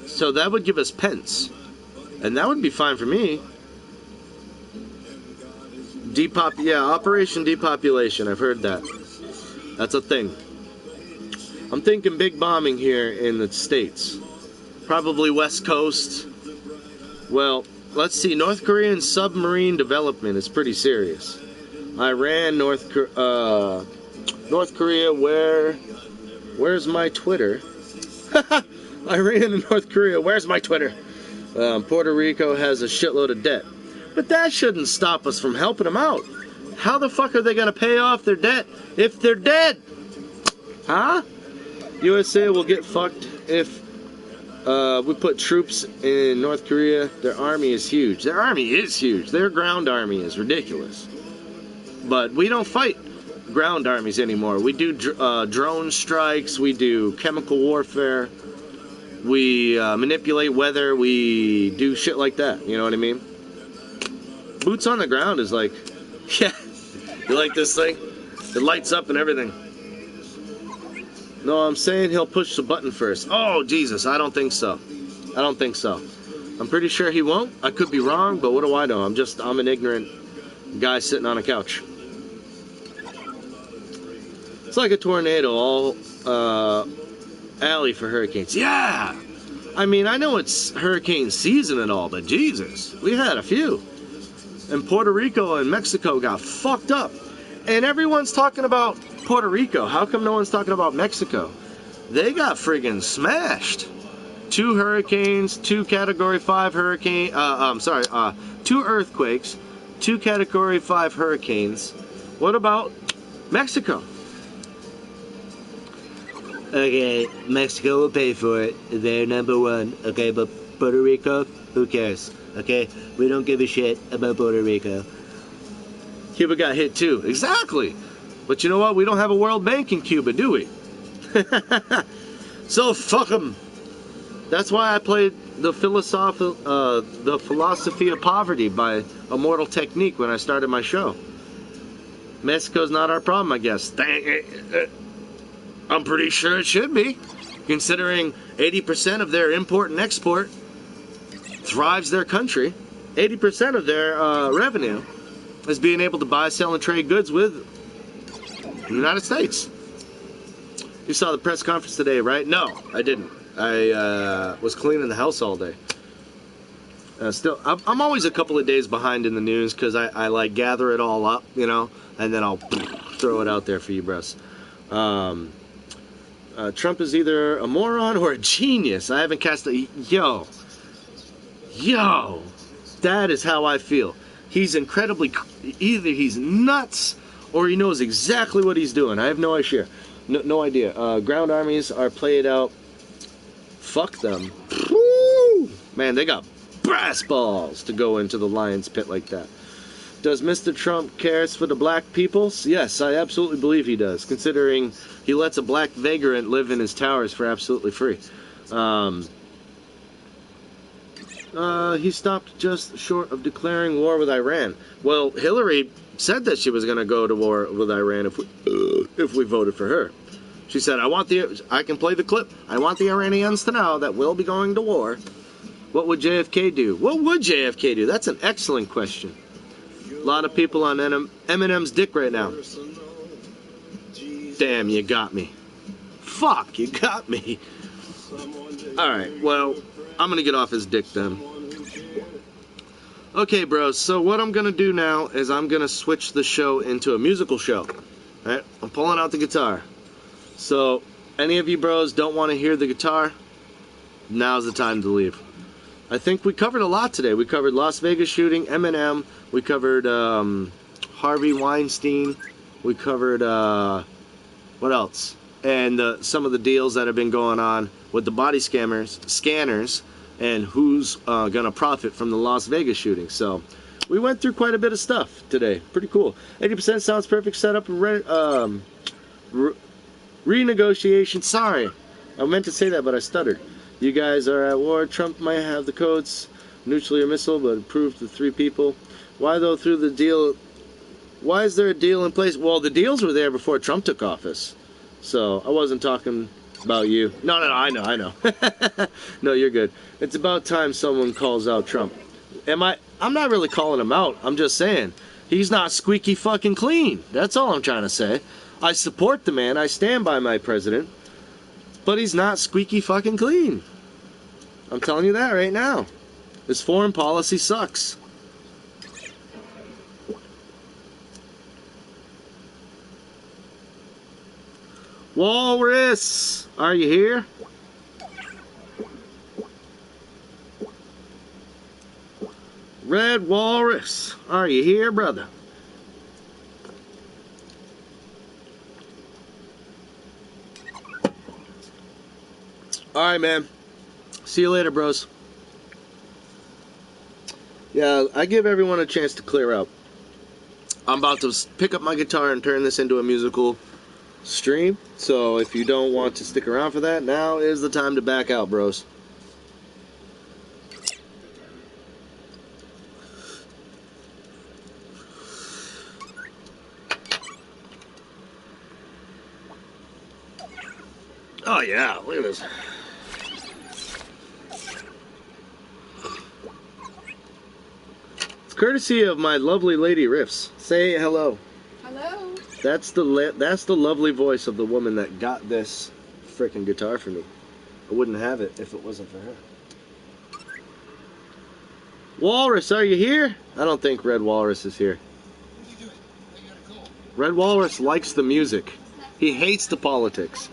so that would give us Pence. And that would be fine for me. Operation Depopulation, I've heard that. That's a thing. I'm thinking big bombing here in the States. Probably West Coast. Well, let's see. North Korean submarine development is pretty serious. Iran, North Korea, where's my Twitter? Iran and North Korea, where's my Twitter? Puerto Rico has a shitload of debt. But that shouldn't stop us from helping them out. How the fuck are they going to pay off their debt if they're dead? Huh? USA will get fucked if we put troops in North Korea. Their army is huge. Their army is huge. Their ground army is ridiculous. But we don't fight ground armies anymore. We do drone strikes. We do chemical warfare. We manipulate weather. We do shit like that. You know what I mean? Boots on the ground is like, yeah, you like this thing? It lights up and everything. No, I'm saying he'll push the button first. Oh, Jesus, I don't think so. I don't think so. I'm pretty sure he won't. I could be wrong, but what do I know? I'm an ignorant Guy sitting on a couch. It's like a tornado, all alley for hurricanes. Yeah! I mean, I know it's hurricane season and all, but Jesus, we had a few. And Puerto Rico and Mexico got fucked up. And everyone's talking about Puerto Rico. How come no one's talking about Mexico? They got friggin' smashed. 2 hurricanes, 2 Category 5 hurricane, 2 earthquakes, 2 Category 5 hurricanes. What about Mexico? Okay, Mexico will pay for it. They're number 1. Okay, but Puerto Rico, who cares? Okay, we don't give a shit about Puerto Rico. Cuba got hit too. Exactly. But you know what? We don't have a World Bank in Cuba, do we? So fuck them. That's why I played the Philosophy of Poverty by Immortal Technique when I started my show. Mexico's not our problem, I guess. I'm pretty sure it should be, considering 80% of their import and export thrives their country. 80% of their revenue is being able to buy, sell, and trade goods with the United States. You saw the press conference today, right? No, I didn't. I was cleaning the house all day. I'm always a couple of days behind in the news because I like gather it all up, you know, and then I'll throw it out there for you, bros. Trump is either a moron or a genius. I haven't cast a... Yo, that is how I feel. He's incredibly... Either he's nuts or he knows exactly what he's doing. I have no idea. No idea. Ground armies are played out. Fuck them. Woo! Man, they got brass balls to go into the lion's pit like that. Does Mr. Trump cares for the black peoples? Yes, I absolutely believe he does, considering he lets a black vagrant live in his towers for absolutely free. He stopped just short of declaring war with Iran. Well, Hillary said that she was going to go to war with Iran if we voted for her. She said, I can play the clip. I want the Iranians to know that we'll be going to war. What would JFK do? What would JFK do? That's an excellent question. A lot of people on Eminem's dick right now. Damn, you got me. Fuck, you got me. Alright, well, I'm gonna get off his dick then. Okay, bros, so what I'm gonna do now is I'm gonna switch the show into a musical show. Alright, I'm pulling out the guitar. So, any of you bros don't want to hear the guitar, now's the time to leave. I think we covered a lot today. We covered Las Vegas shooting, Eminem, we covered Harvey Weinstein, we covered, what else? And some of the deals that have been going on with the body scanners, and who's going to profit from the Las Vegas shooting. So, we went through quite a bit of stuff today. Pretty cool. 80% sounds perfect setup. Renegotiation. Sorry, I meant to say that, but I stuttered. You guys are at war. Trump might have the codes, nuclear missile, but approved to 3 people. Why though? Through the deal. Why is there a deal in place? Well, the deals were there before Trump took office. So I wasn't talking about you. No, I know. No, you're good. It's about time someone calls out Trump. I'm not really calling him out. I'm just saying he's not squeaky fucking clean. That's all I'm trying to say. I support the man. I stand by my president. But he's not squeaky fucking clean. I'm telling you that right now. His foreign policy sucks. Walrus, are you here? Red Walrus, are you here, brother? Alright, man. See you later, bros. Yeah, I give everyone a chance to clear out. I'm about to pick up my guitar and turn this into a musical stream. So if you don't want to stick around for that, now is the time to back out, bros. Oh yeah, look at this. courtesy of my lovely lady Riffs. Say hello. Hello. That's the lovely voice of the woman that got this freaking guitar for me. I wouldn't have it if it wasn't for her. Walrus, are you here? I don't think Red Walrus is here. Red Walrus likes the music. He hates the politics.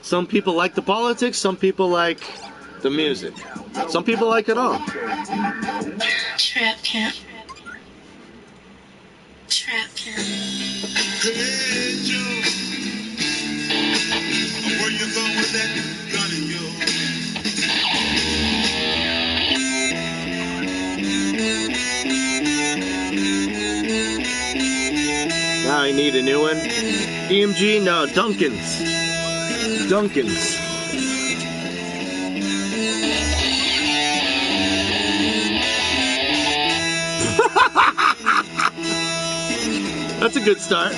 Some people like the politics, some people like the music. Some people like it all. Trap camp. Trap camp. Hey, Joe. Where you going with that gun of yours? Now I need a new one. EMG? No, Duncan's. Duncan's. That's a good start.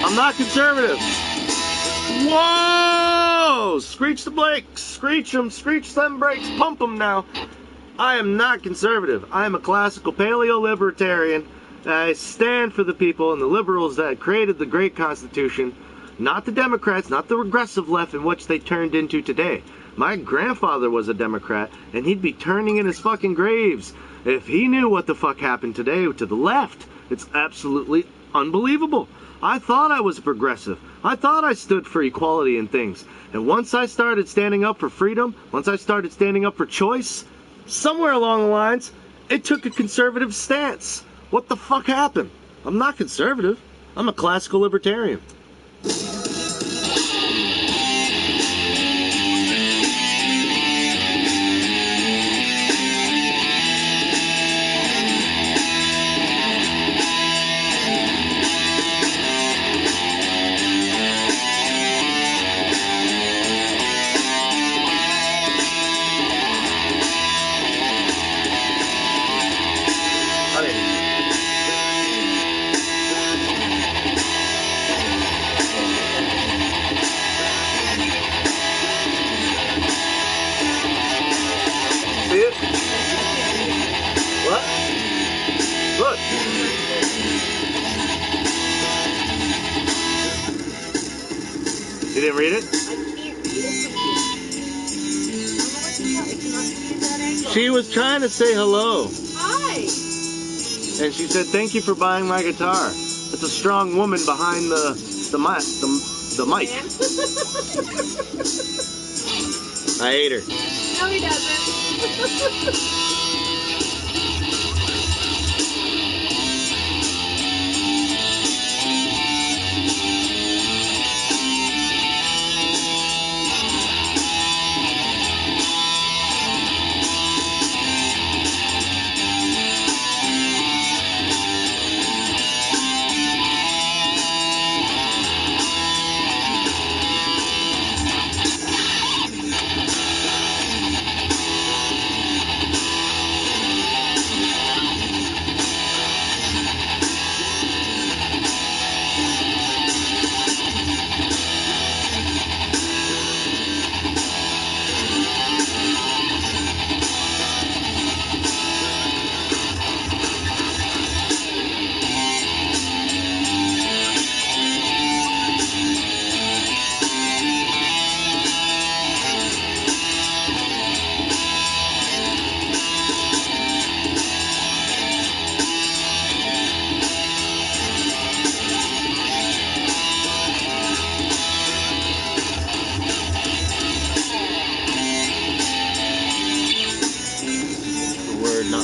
I'm not conservative. Whoa! Screech the brakes. Screech them. Screech them brakes. Pump them now. I am not conservative. I am a classical paleo-libertarian. I stand for the people and the liberals that created the great Constitution. Not the Democrats, not the regressive left in which they turned into today. My grandfather was a Democrat, and he'd be turning in his fucking graves if he knew what the fuck happened today to the left. It's absolutely unbelievable. I thought I was a progressive. I thought I stood for equality and things. And once I started standing up for freedom, once I started standing up for choice, somewhere along the lines, it took a conservative stance. What the fuck happened? I'm not conservative. I'm a classical libertarian. You didn't read it? She was trying to say hello. Hi. And she said, "Thank you for buying my guitar." It's a strong woman behind the mic. I hate her. No, he doesn't.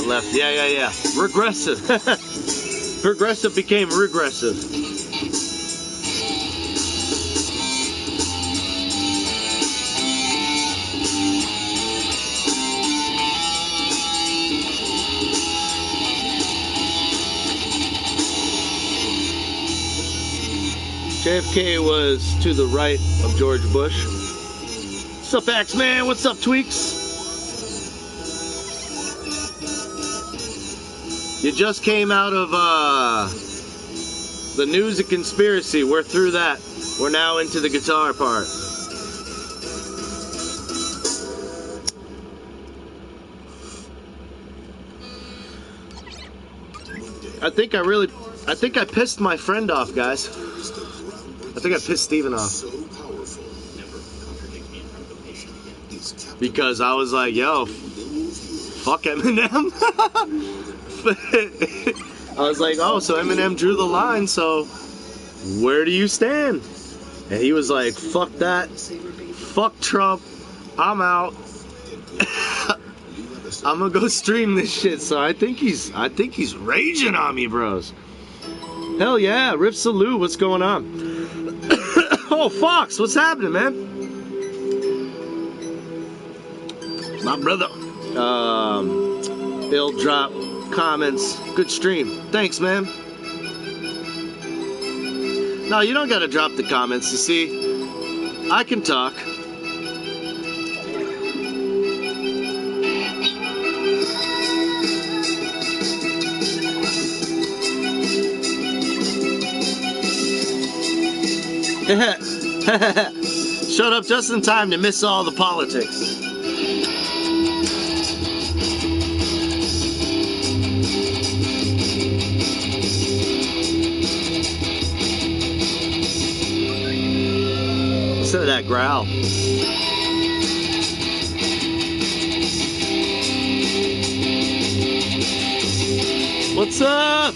Left. Yeah. Regressive. Progressive became regressive. JFK was to the right of George Bush. What's up, Axeman? What's up, Tweaks? You just came out of the news and conspiracy. We're through that. We're now into the guitar part. I think I pissed my friend off, guys. I think I pissed Steven off. Because I was like, yo, fuck Eminem. I was like, oh, so Eminem drew the line, so where do you stand? And he was like, fuck that. Fuck Trump. I'm out. I'm gonna go stream this shit. So I think he's raging on me, bros. Hell yeah, Riff Salute, what's going on? Oh, Fox, what's happening, man? My brother. Bill drop comments. Good stream. Thanks, man. No, you don't gotta drop the comments. You see, I can talk. Showed up just in time to miss all the politics. Instead of that growl. What's up?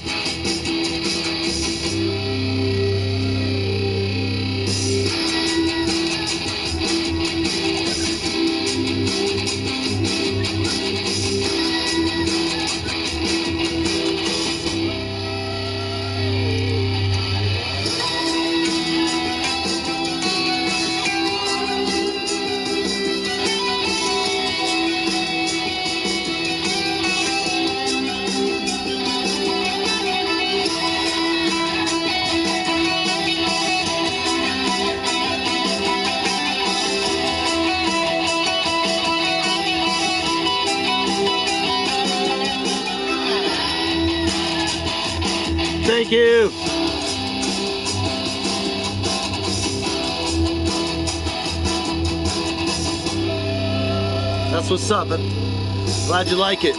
Thank you. That's what's up, man. Glad you like it.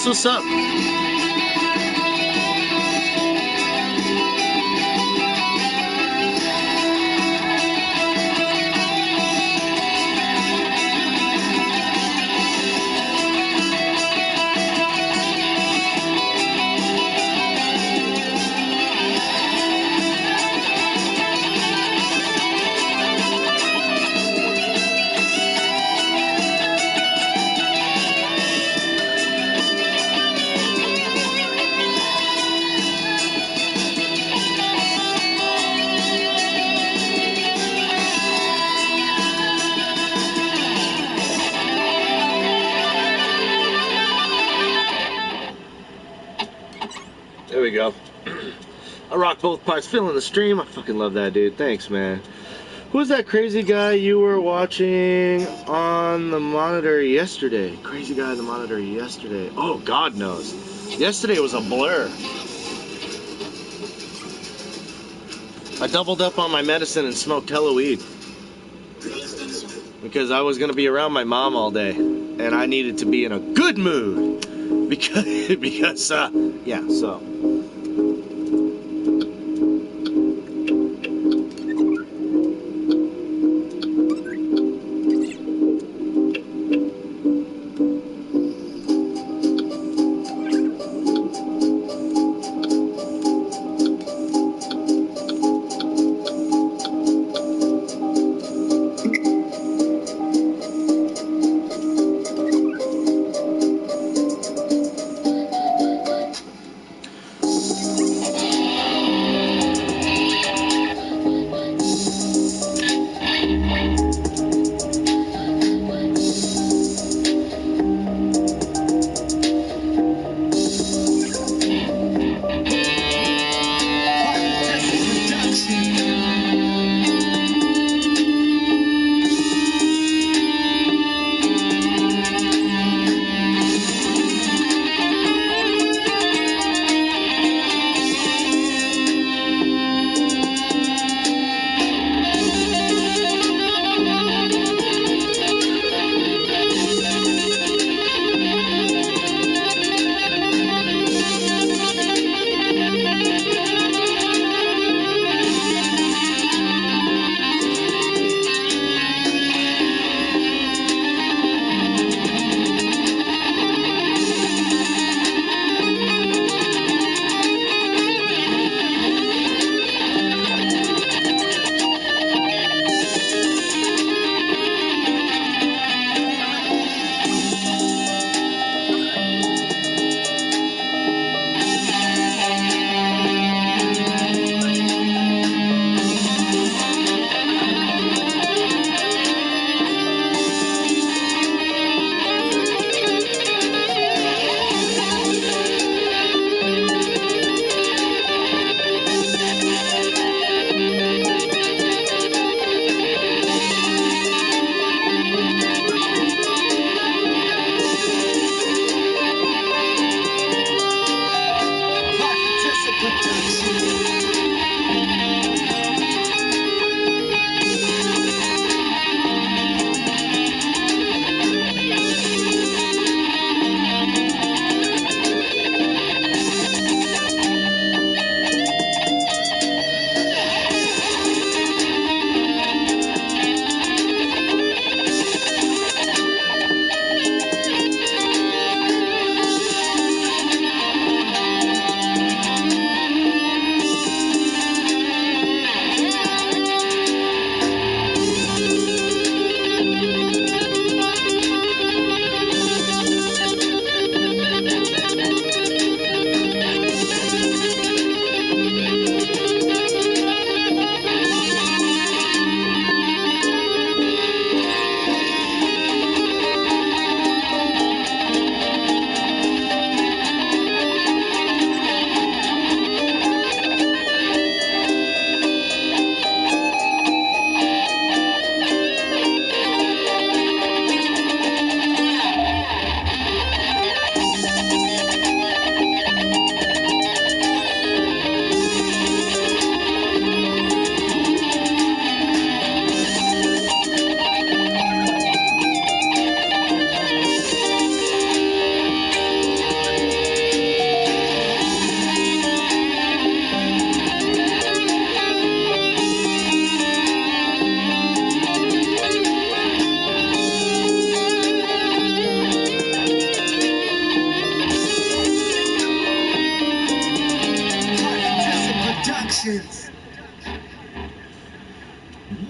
That's what's up. There we go. I rock both parts. Feeling the stream. I fucking love that, dude. Thanks, man. Who's that crazy guy you were watching on the monitor yesterday? Crazy guy on the monitor yesterday. Oh, God knows. Yesterday was a blur. I doubled up on my medicine and smoked hella weed. Because I was going to be around my mom all day. And I needed to be in a good mood. Because yeah, so.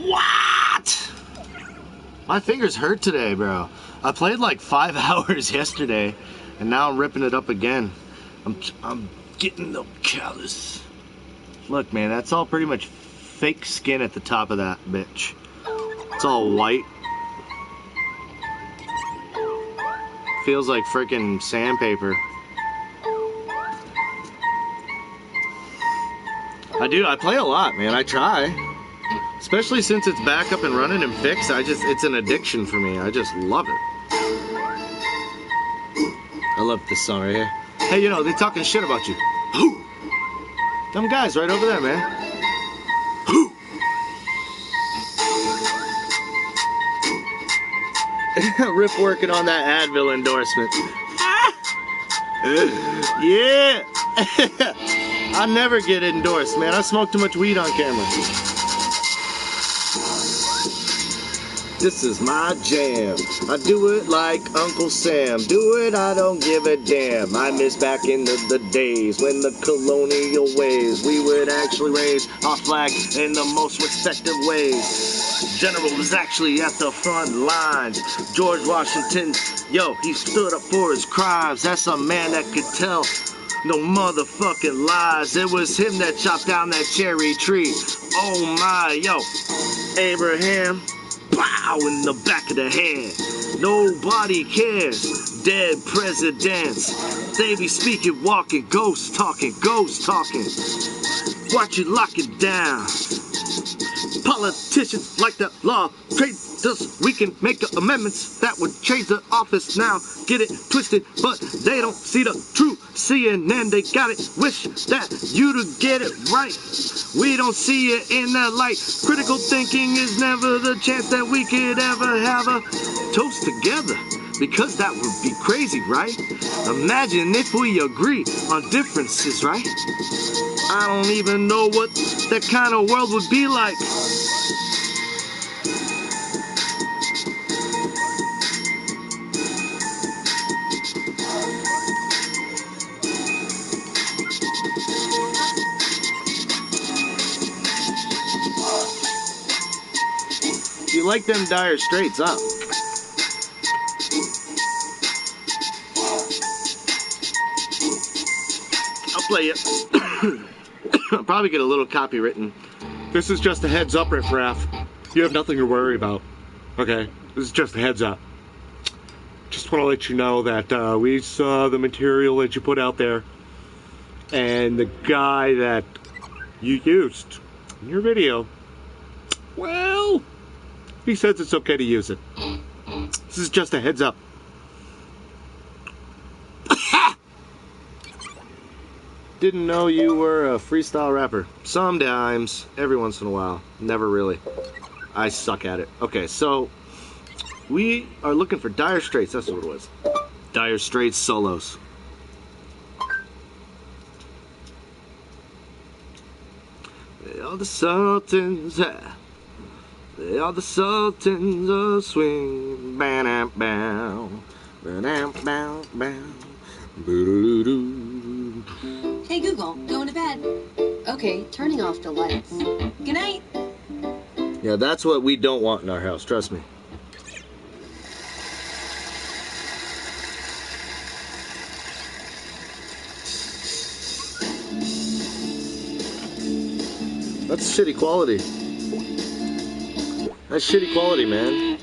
What? My fingers hurt today, bro. I played like 5 hours yesterday, and now I'm ripping it up again. I'm getting the callus. Look, man, that's all pretty much fake skin at the top of that bitch. It's all white. Feels like freaking sandpaper. I do. I play a lot, man. I try. Especially since it's back up and running and fixed. It's an addiction for me. I just love it. I love this song right here. Hey, you know, they're talking shit about you. Who? Them guys right over there, man. Who? Riff working on that Advil endorsement. Yeah. I never get endorsed, man. I smoke too much weed on camera. This is my jam. I do it like Uncle Sam. Do it, I don't give a damn. I miss back in the days when the colonial ways we would actually raise our flag in the most respective ways. General was actually at the front lines. George Washington, yo, he stood up for his crimes. That's a man that could tell no motherfucking lies. It was him that chopped down that cherry tree. Oh my, yo, Abraham. Pow in the back of the head. Nobody cares. Dead presidents. They be speaking, walking, ghost talking. Watch you lock it down. Politicians like that law trade us. We can make amendments that would change the office now. Get it twisted, but they don't see the truth. CNN, they got it. Wish that you to get it right. We don't see it in that light. Critical thinking is never the chance that we could ever have a toast together. Because that would be crazy, right? Imagine if we agree on differences, right? I don't even know what that kind of world would be like. You like them Dire Straits, huh? I'll play it. I'll probably get a little copywritten. This is just a heads up, Riff Raff. You have nothing to worry about. Okay? This is just a heads up. Just want to let you know that we saw the material that you put out there. And the guy that you used in your video, well, he says it's okay to use it. This is just a heads up. Didn't know you were a freestyle rapper. Sometimes, every once in a while. Never really. I suck at it. Okay, so we are looking for Dire Straits. That's what it was. Dire Straits solos. They are the Sultans. They are the Sultans of Swing. Ba-dam, bow. Ba-dam, bow, bow. Boo-doo-doo. Hey Google, going to bed. Okay, turning off the lights. Good night. Yeah, that's what we don't want in our house, trust me. That's shitty quality. That's shitty quality, man.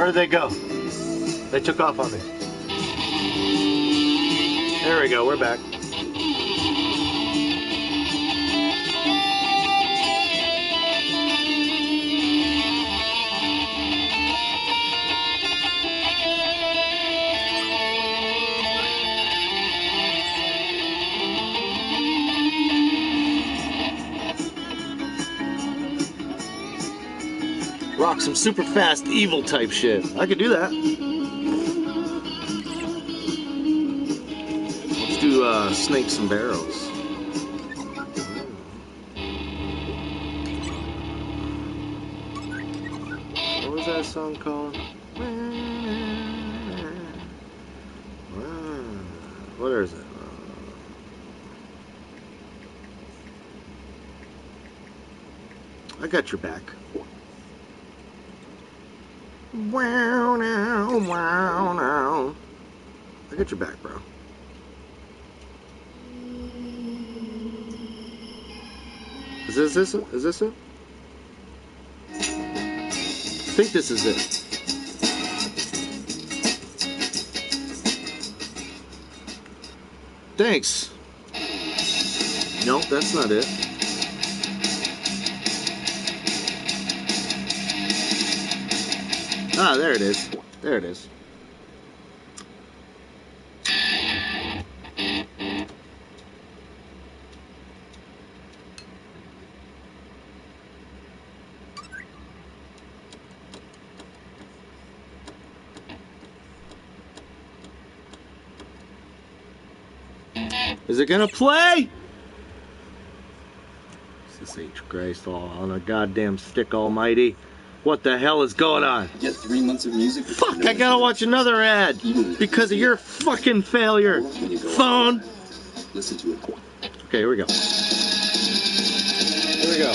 Where did they go? They took off on me. There we go, we're back. Rock some super fast evil type shit. I could do that. Let's do Snakes and Barrels. What was that song called? What is it? I got your back. Wow, now, wow, now. I got your back, bro. Is this it? Is this it? I think this is it. Thanks. Nope, that's not it. Ah, there it is. There it is. Is it gonna play? SSH Christ on a goddamn stick almighty. What the hell is going on? Get 3 months of music. Fuck, I gotta watch another ad because of your fucking failure. Phone. Listen to it. Okay, here we go. Here we go.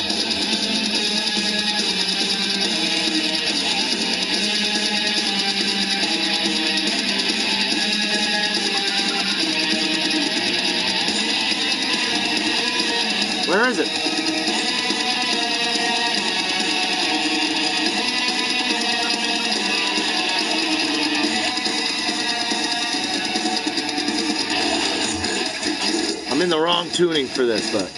Where is it? I'm in the wrong tuning for this, but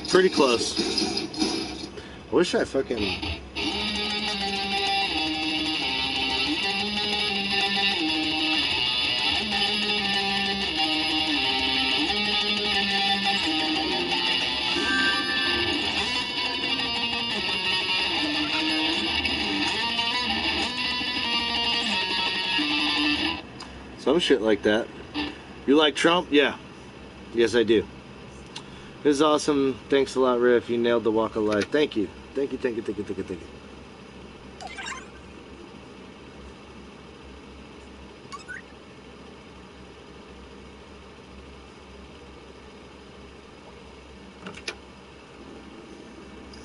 pretty close. I wish I fucking... Some shit like that. You like Trump? Yeah. Yes, I do. This is awesome. Thanks a lot, Riff. You nailed the walk of life. Thank you. Thank you, thank you, thank you, thank you, thank you.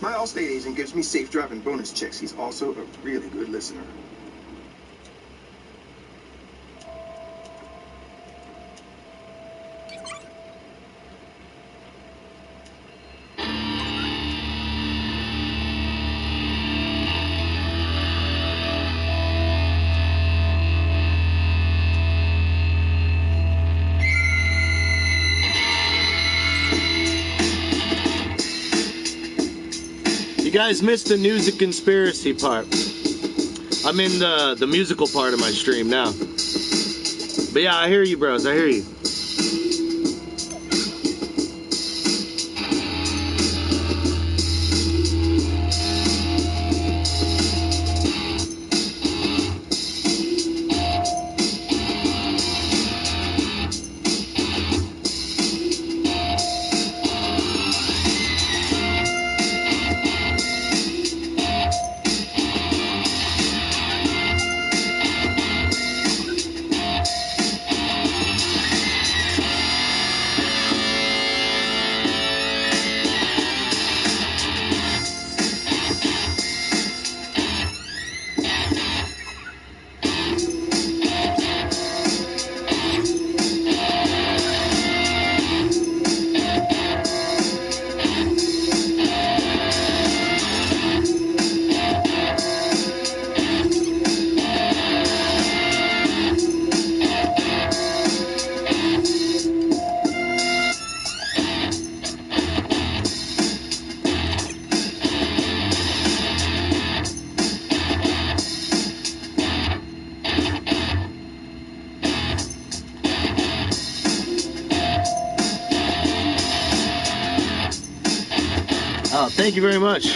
My Allstate agent gives me safe driving bonus checks. He's also a really good listener. guys missed the news and conspiracy part. I'm in the musical part of my stream now. But yeah, I hear you, bros. I hear you. Oh, thank you very much.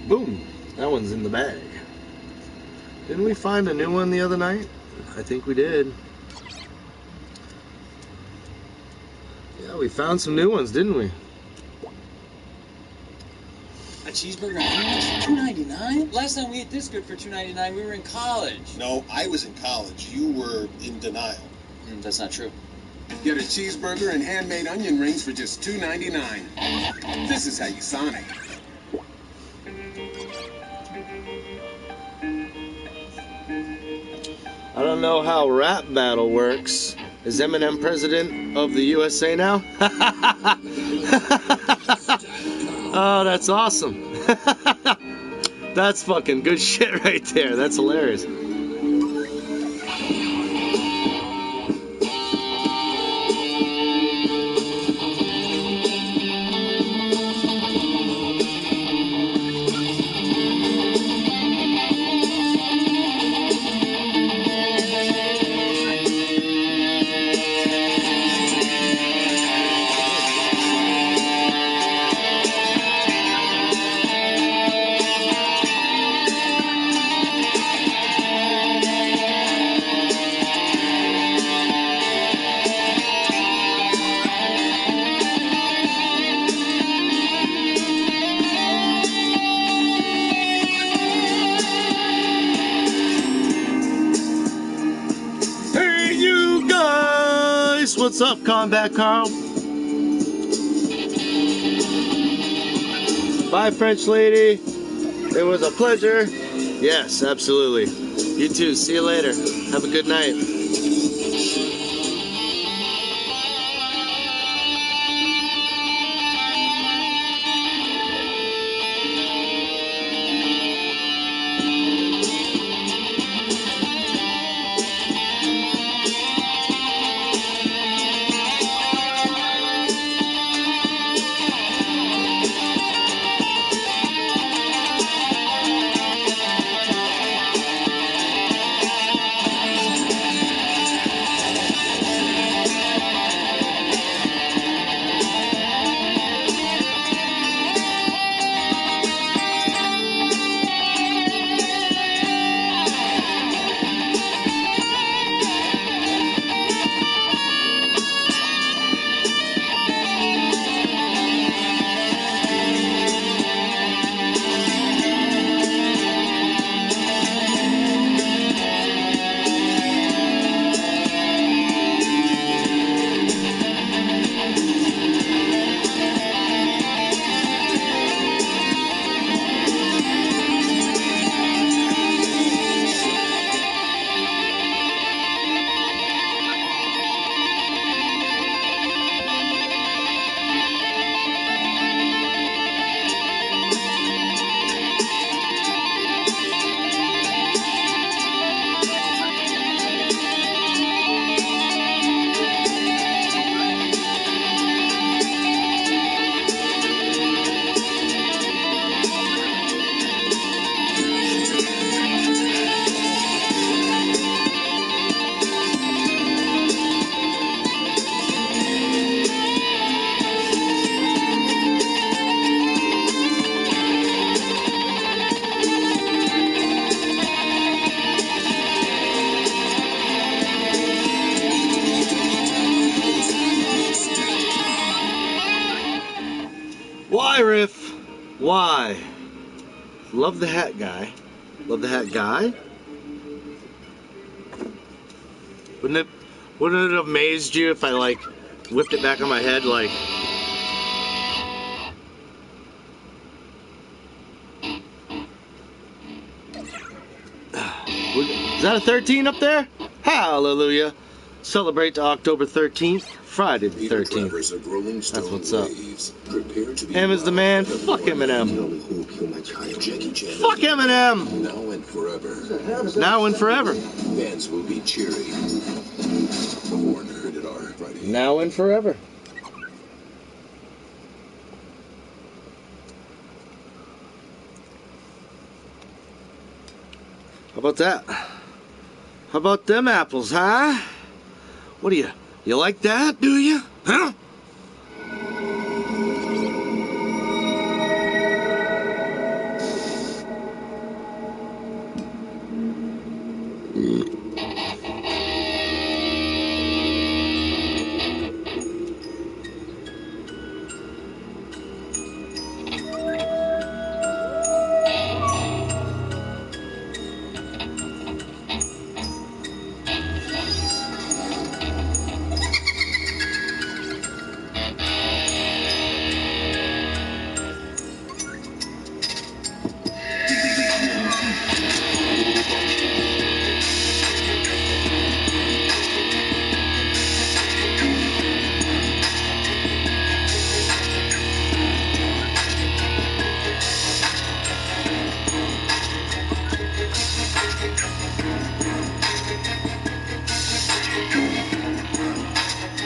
Boom. That one's in the bag. Didn't we find a new one the other night? I think we did. Yeah, we found some new ones, didn't we? A cheeseburger how much? $2.99? Last time we ate this good for $2.99, we were in college. No, I was in college. You were in denial. That's not true. Get a cheeseburger and handmade onion rings for just $2.99. This is how you Sonic. I don't know how rap battle works. Is Eminem president of the USA now? Oh, that's awesome. That's fucking good shit right there. That's hilarious. What's up, Combat Carl? Bye, French lady. It was a pleasure. Yes, absolutely. You too. See you later. Have a good night. Why? Love the hat guy. Love the hat guy? Wouldn't it have amazed you if I like whipped it back on my head like is that a 13 up there? Hallelujah. Celebrate October 13th, Friday the 13th. That's what's up. Em is the man. Fuck Eminem. Fuck Eminem. Now and forever. Now and forever. Fans will be cheering. Before and heard it are Friday. Now and forever. How about that? How about them apples, huh? What do you like that, do you? Huh?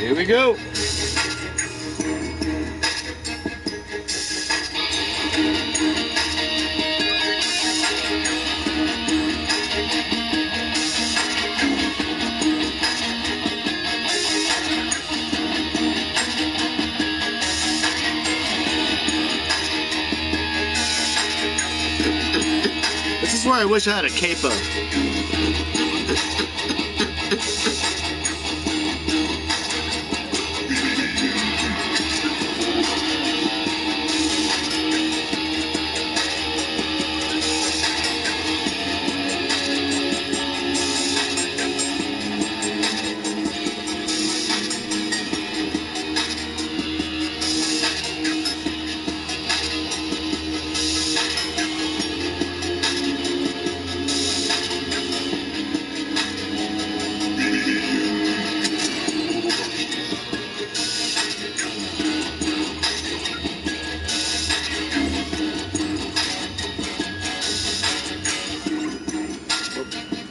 Here we go. This is where I wish I had a capo.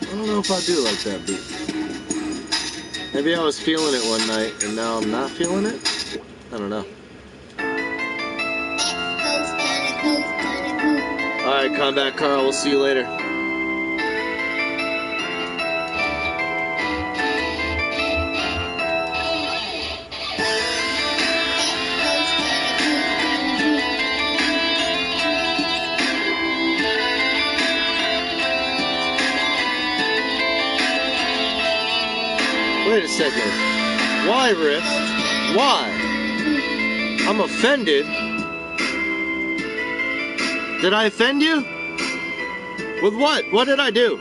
I don't know if I do like that beat. Maybe I was feeling it one night and now I'm not feeling it. I don't know. Alright, Combat Carl, we'll see you later. Wait a second. Why, Riff? Why? I'm offended. Did I offend you? With what? What did I do?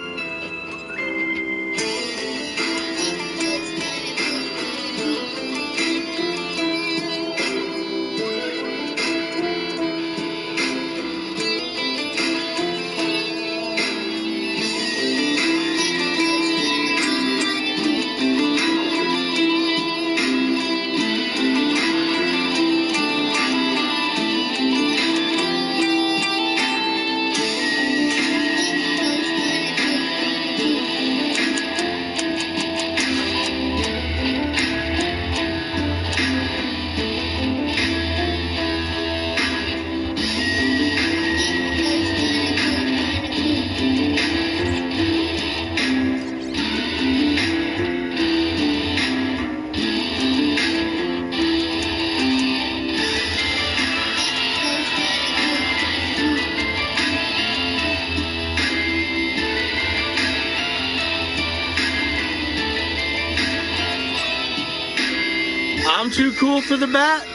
I'm too cool for the bat?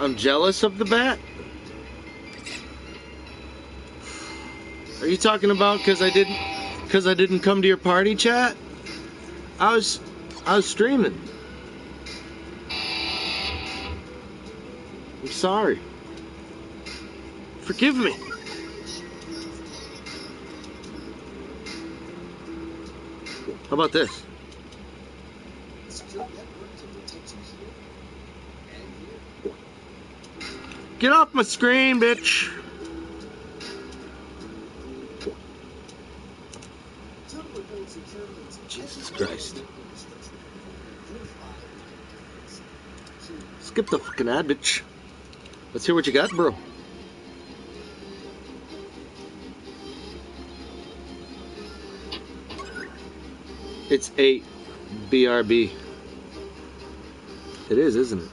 I'm jealous of the bat? Are you talking about because I didn't come to your party, chat? I was streaming. I'm sorry. Forgive me. How about this? Get off my screen, bitch. Jesus Christ. Skip the fucking ad, bitch. Let's hear what you got, bro. It's 8 BRB. It is, isn't it?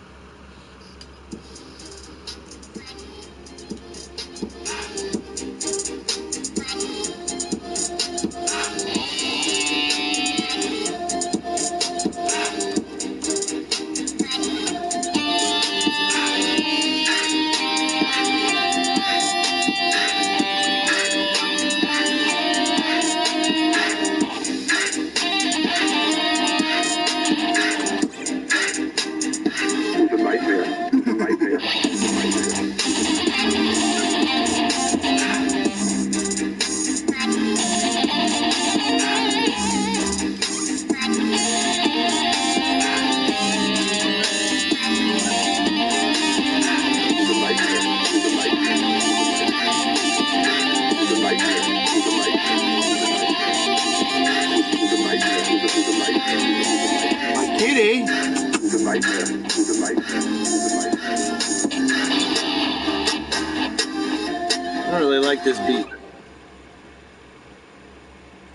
I don't really like this beat.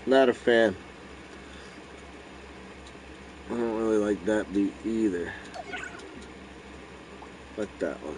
Not a fan. I don't really like that beat either. Like that one.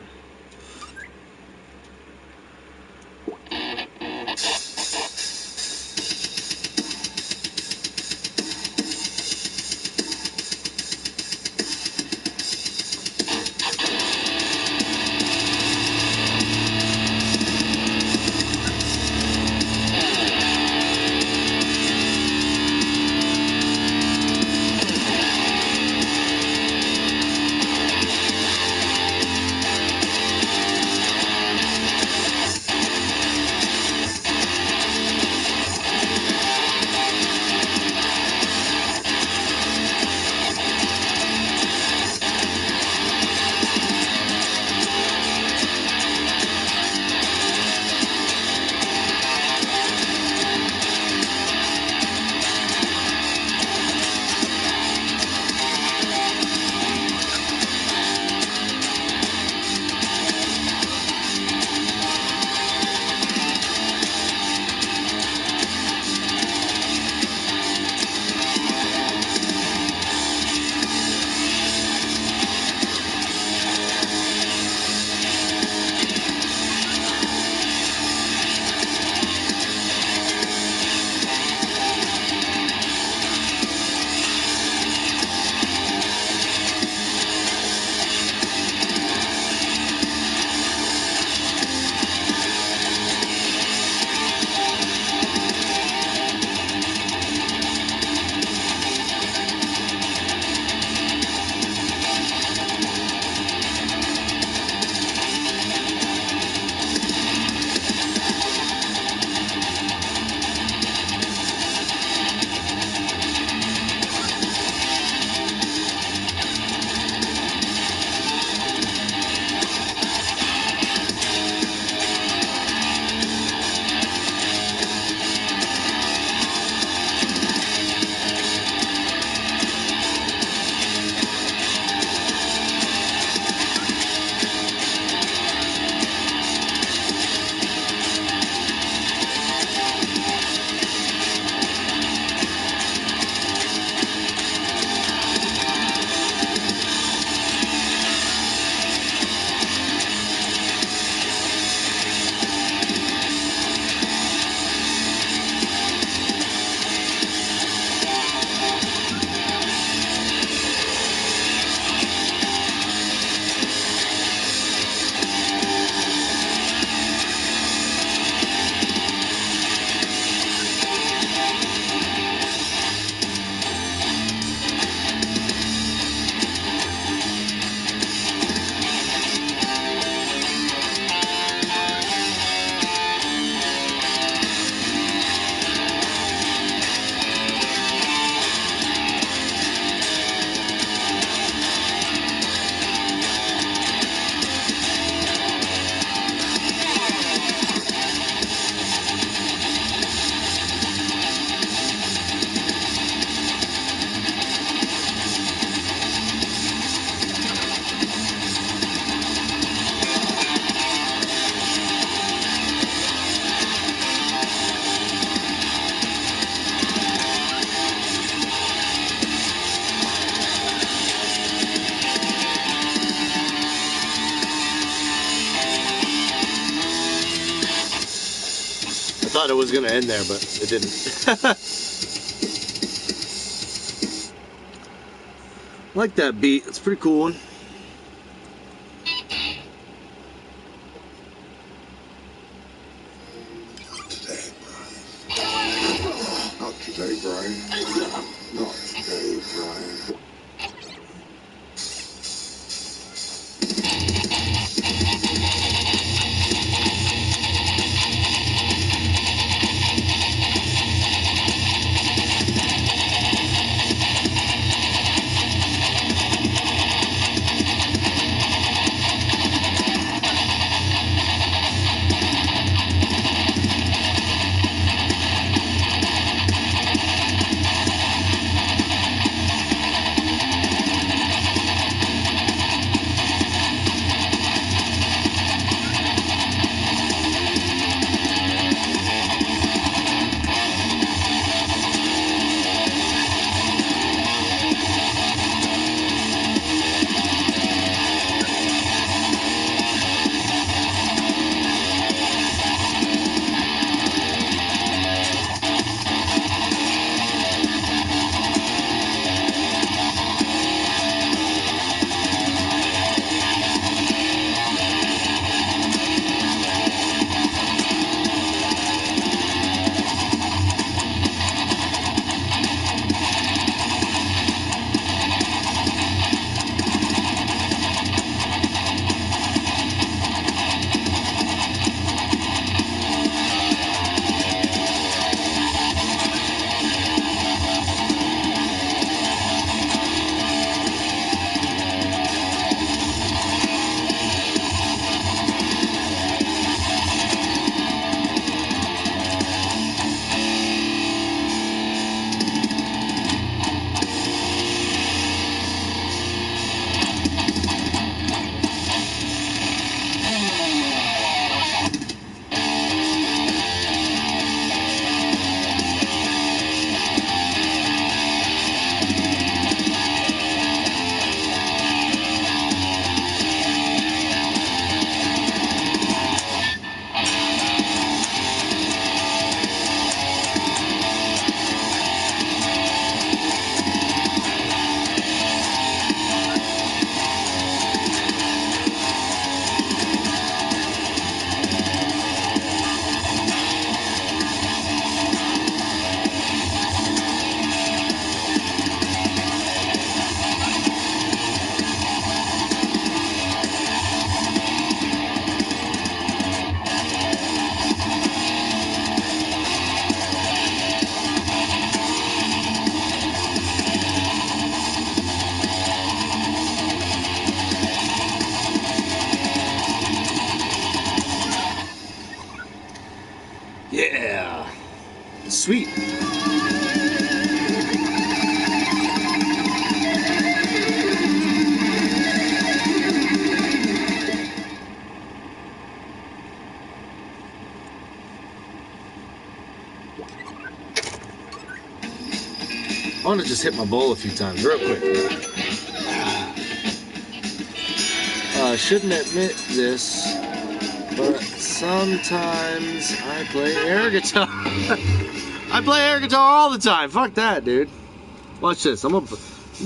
thought it was gonna end there, but it didn't. I like that beat. It's a pretty cool one. Not today, Brian. Not today, Brian. Yeah. Sweet. I want to just hit my bowl a few times real quick. Shouldn't admit this, but sometimes I play air guitar. I play air guitar all the time. Fuck that, dude. Watch this. I'm gonna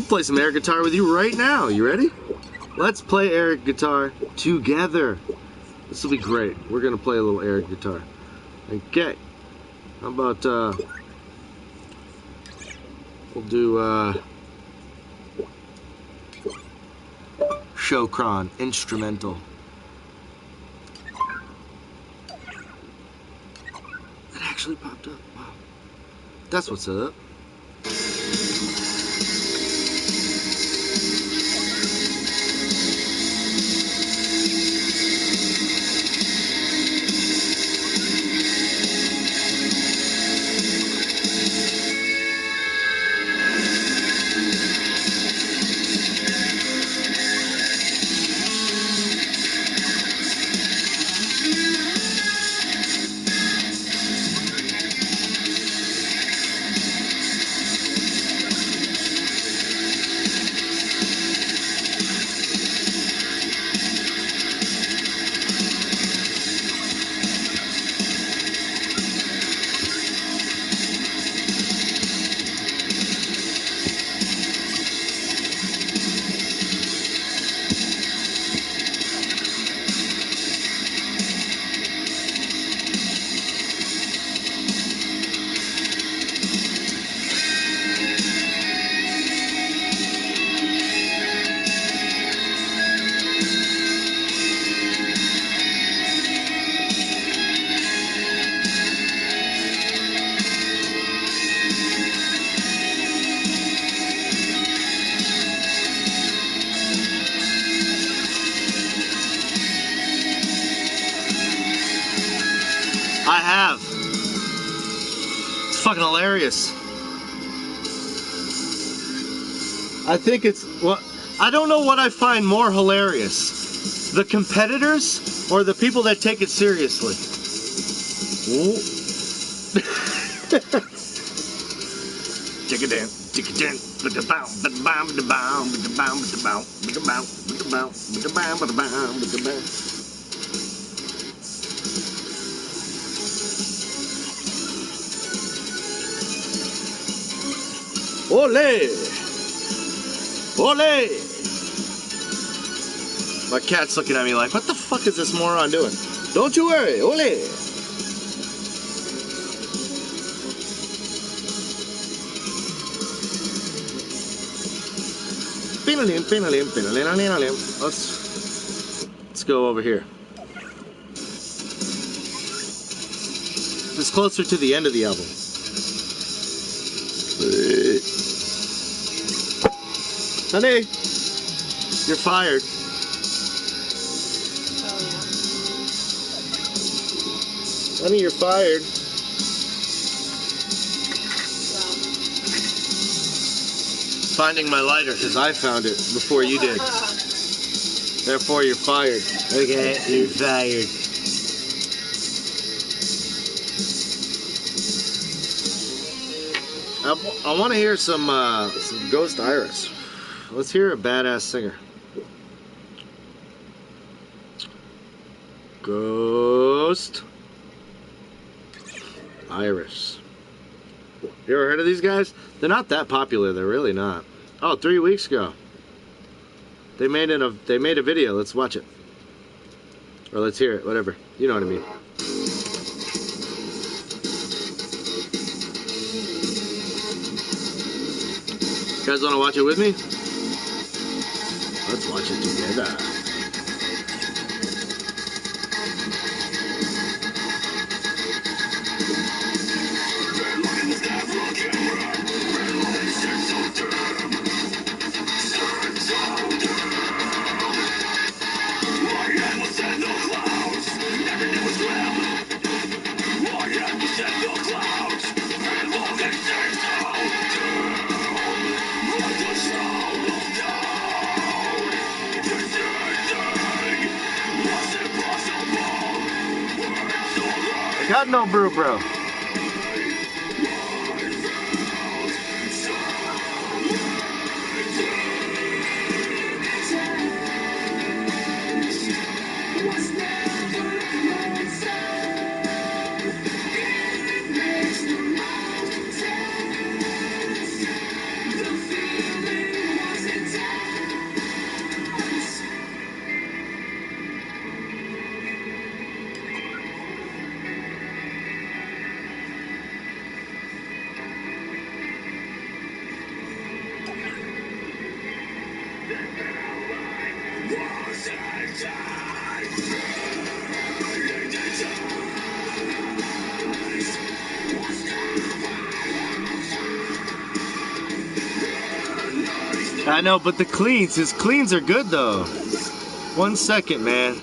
play some air guitar with you right now. You ready? Let's play air guitar together. This will be great. We're gonna play a little air guitar. Okay. How about we'll do Shokron instrumental. It actually popped up. Wow. That's what's up. I have. It's fucking hilarious. I think it's what I don't know what I find more hilarious. The competitors or the people that take it seriously. Ole! Ole! My cat's looking at me like, what the fuck is this moron doing? Don't you worry, ole! Let's go over here. It's closer to the end of the album. Honey, you're fired. Honey, you're fired. Finding my lighter because I found it before you did. Therefore, you're fired. Okay, you're fired. I want to hear some Ghost Iris. Let's hear a badass singer. Ghost Iris. You ever heard of these guys? They're not that popular. They're really not. Oh, 3 weeks ago. They made a video. Let's watch it. Or let's hear it. Whatever. You know what I mean. You guys want to watch it with me? Let's watch it together. Got no brew, bro. I know, but his cleans are good though. 1 second, man.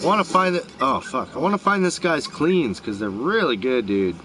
I want to find it. Oh, fuck. I want to find this guy's cleans because they're really good, dude.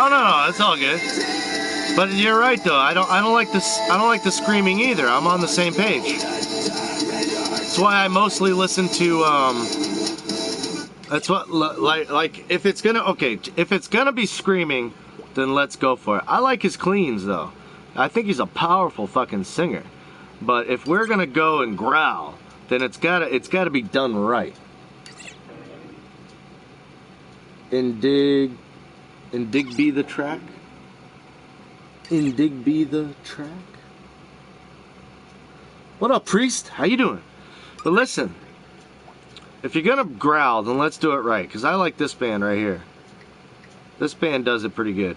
No, it's all good. But you're right though. I don't like this. I don't like the screaming either. I'm on the same page. That's why I mostly listen to. That's what like if it's gonna be screaming, then let's go for it. I like his cleans though. I think he's a powerful fucking singer. But if we're gonna go and growl, then it's gotta be done right. Indig be the track. Indig be the track. What up, priest? How you doing? But listen, If you're gonna growl, then let's do it right, because I like this band right here. This band does it pretty good.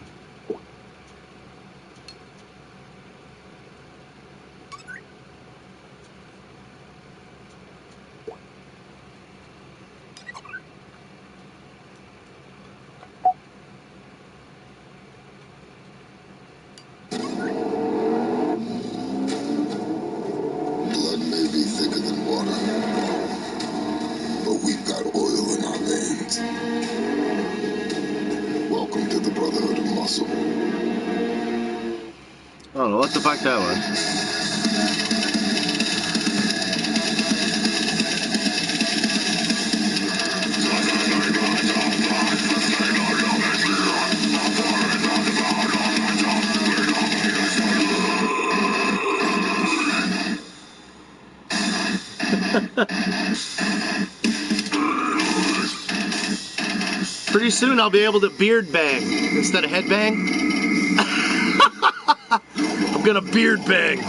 Blood may be thicker than water, but we've got oil in our veins. Welcome to the Brotherhood of Muscle. I don't know what the fuck that was. Pretty soon I'll be able to beard bang instead of head bang. I'm gonna beard bang.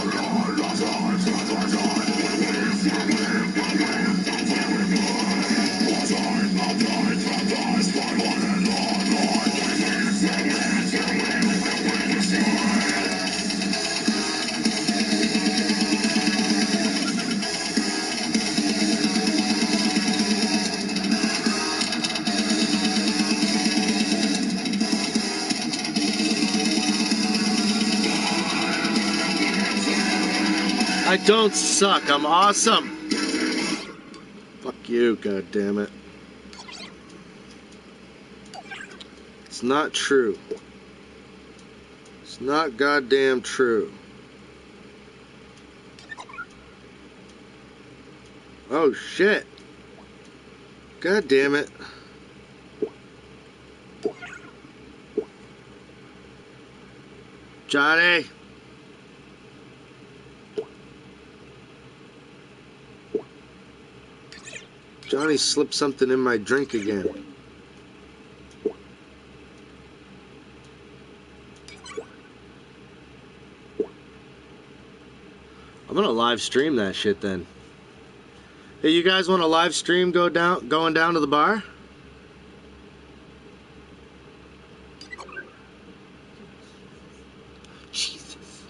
I don't suck. I'm awesome. Fuck you, goddammit. It's not true. It's not goddamn true. Oh shit. God damn it. Johnny. Johnny slipped something in my drink again. I'm gonna live stream that shit then. Hey, you guys want to live stream going down to the bar? Jesus.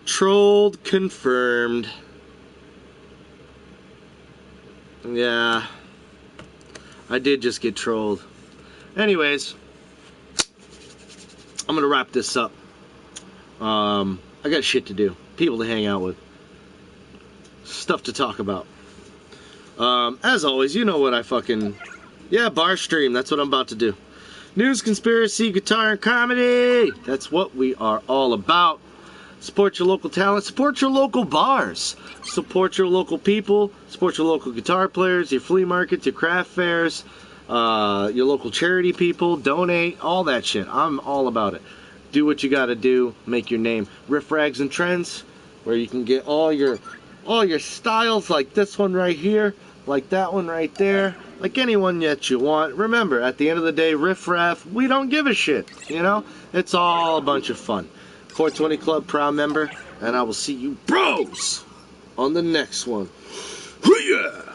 Trolled confirmed. Yeah. I did just get trolled. Anyways, I'm gonna wrap this up. I got shit to do, people to hang out with, stuff to talk about. As always, you know what I fucking... Yeah, bar stream, that's what I'm about to do. News, conspiracy, guitar, and comedy. That's what we are all about. Support your local talent, support your local bars, support your local people, support your local guitar players, your flea markets, your craft fairs, your local charity people, donate, all that shit. I'm all about it. Do what you gotta do, make your name. Riff Rags and Trends, where you can get all your styles, like this one right here, like that one right there, like anyone that you want. Remember, at the end of the day, Riff Raff, we don't give a shit, you know? It's all a bunch of fun. 420 Club, proud member, and I will see you bros on the next one. Yeah.